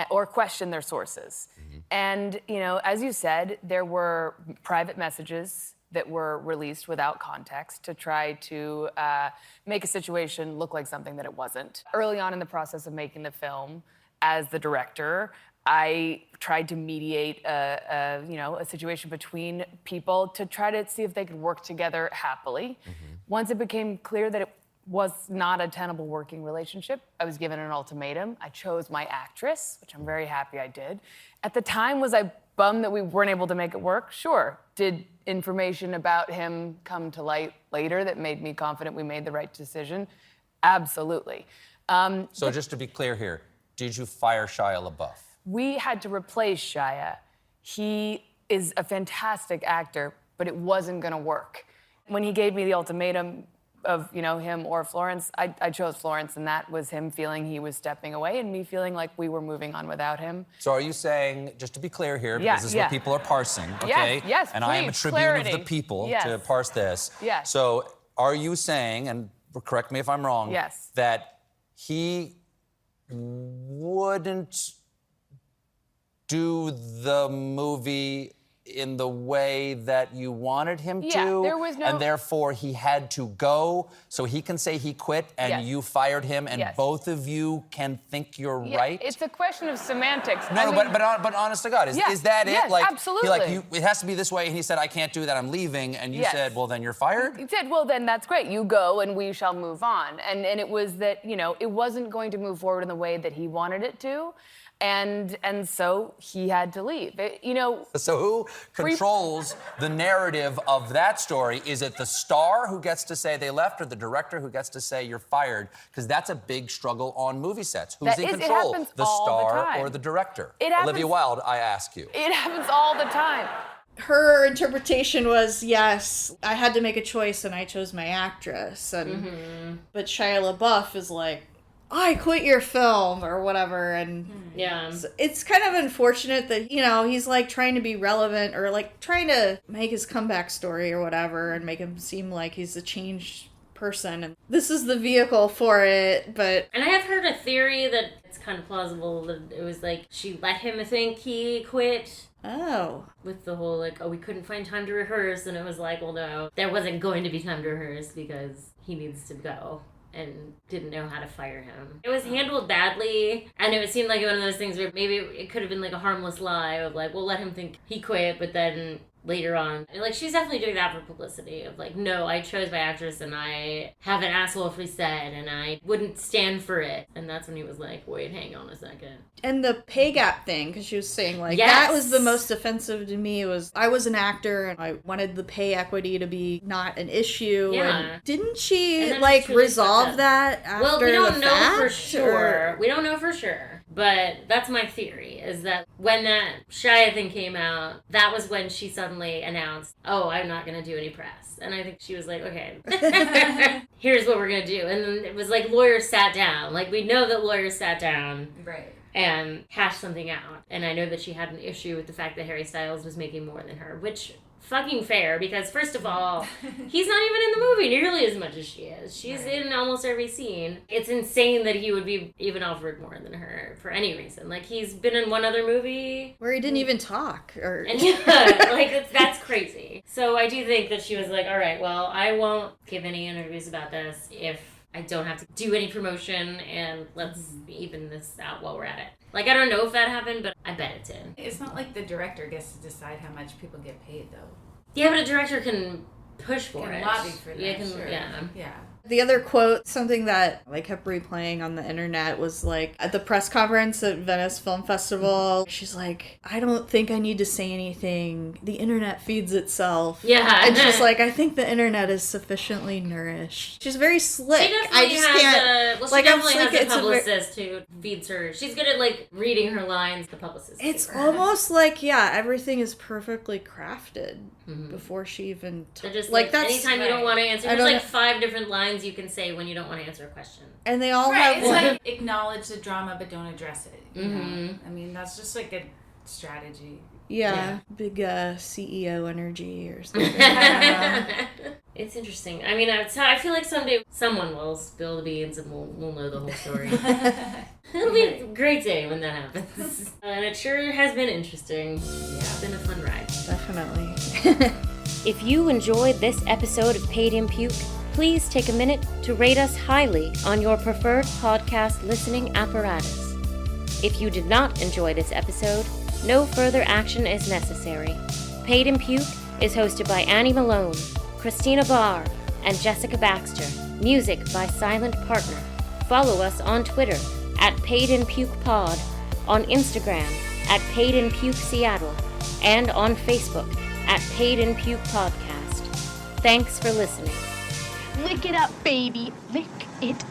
or question their sources. And, you know, as you said, there were private messages that were released without context to try to make a situation look like something that it wasn't. Early on in the process of making the film, as the director, I tried to mediate a situation between people to try to see if they could work together happily. Once it became clear that it was not a tenable working relationship, I was given an ultimatum. I chose my actress, which I'm very happy I did. At the time, was I bummed that we weren't able to make it work? Sure. Did information about him come to light later that made me confident we made the right decision? Absolutely. So just to be clear here, did you fire Shia LaBeouf? We had to replace Shia. He is a fantastic actor, but it wasn't gonna work. When he gave me the ultimatum of, you know, him or Florence, I chose Florence, and that was him feeling he was stepping away and me feeling like we were moving on without him. So are you saying, just to be clear here, because this is what people are parsing, okay? Yes, and I am a please, tribune clarity. of the people Yes. to parse this. Yes. So are you saying, and correct me if I'm wrong, Yes. that he wouldn't do the movie in the way that you wanted him to? Yeah, there was no... And therefore he had to go so he can say he quit and you fired him and both of you can think you're right? It's a question of semantics. No, but honest to God, is that it? Yes, Like, absolutely. it has to be this way, and he said, I can't do that, I'm leaving, and you said, well, then you're fired? He said, well, then that's great. You go and we shall move on. And it was that, you know, it wasn't going to move forward in the way that he wanted it to. And so he had to leave. You know. So who controls the narrative of that story? Is it the star who gets to say they left, or the director who gets to say you're fired? Because that's a big struggle on movie sets. Who's in control? The star or the director? Olivia Wilde, I ask you. It happens all the time. Her interpretation was, yes, I had to make a choice and I chose my actress. And but Shia LaBeouf is like, I quit your film or whatever, and it's kind of unfortunate that, you know, he's like trying to be relevant or like trying to make his comeback story or whatever and make him seem like he's a changed person, and this is the vehicle for it. But and I have heard a theory that it's kind of plausible that it was like she let him think he quit. Oh. With the whole like, oh, we couldn't find time to rehearse, and it was like, well, no, there wasn't going to be time to rehearse because he needs to go. And didn't know how to fire him. It was handled badly, and it seemed like one of those things where maybe it could have been like a harmless lie of like, we'll let him think he quit, but then later on, and like she's definitely doing that for publicity of like, no, I chose my actress and I have an asshole free set and I wouldn't stand for it. And that's when he was like, wait, hang on a second. And the pay gap thing, because she was saying like, that was the most offensive to me. It was, I was an actor and I wanted the pay equity to be not an issue. Yeah. And didn't she like resolve that after well, we don't know fact, for sure. We don't know for sure. But that's my theory, is that when that Shia thing came out, that was when she suddenly announced, oh, I'm not going to do any press. And I think she was like, okay, here's what we're going to do. And then it was like lawyers sat down. Like, we know that lawyers sat down. Right. And hashed something out. And I know that she had an issue with the fact that Harry Styles was making more than her, which... fucking fair, because first of all, he's not even in the movie nearly as much as she is. She's in almost every scene. It's insane that he would be even offered more than her for any reason. Like, he's been in one other movie where he didn't even talk, or and like that's crazy. So I do think that she was like, all right, well, I won't give any interviews about this if I don't have to do any promotion, and let's even this out while we're at it. Like, I don't know if that happened, but I bet it did. It's not like the director gets to decide how much people get paid, though. Yeah, but a director can push for it. Lobby for that, sure. Yeah. The other quote, something that I kept replaying on the internet, was like at the press conference at Venice Film Festival, she's like, I don't think I need to say anything. The internet feeds itself. Yeah. And she's like, I think the internet is sufficiently nourished. She's very slick. She definitely has a publicist who feeds her. She's good at like reading her lines, the publicist. It's almost like, everything is perfectly crafted before she even just like, that's anytime you don't want to answer, there's like 5 different lines lines you can say when you don't want to answer a question. And they all Right, have it's one. like acknowledge the drama but don't address it. You know? Mhm. I mean, that's just like a strategy. Yeah, big CEO energy or something. It's interesting. I mean, I feel like someday someone will spill the beans and we'll know the whole story. It'll be a great day when that happens. And it sure has been interesting. Yeah. It's been a fun ride. Definitely. If you enjoyed this episode of Paid in Puke, please take a minute to rate us highly on your preferred podcast listening apparatus. If you did not enjoy this episode, no further action is necessary. Paid in Puke is hosted by Annie Malone, Christina Barr, and Jessica Baxter. Music by Silent Partner. Follow us on Twitter at PaidInPukePod, on Instagram at PaidInPukeSeattle, and on Facebook at Paid in Puke Podcast. Thanks for listening. Lick it up, baby. Lick it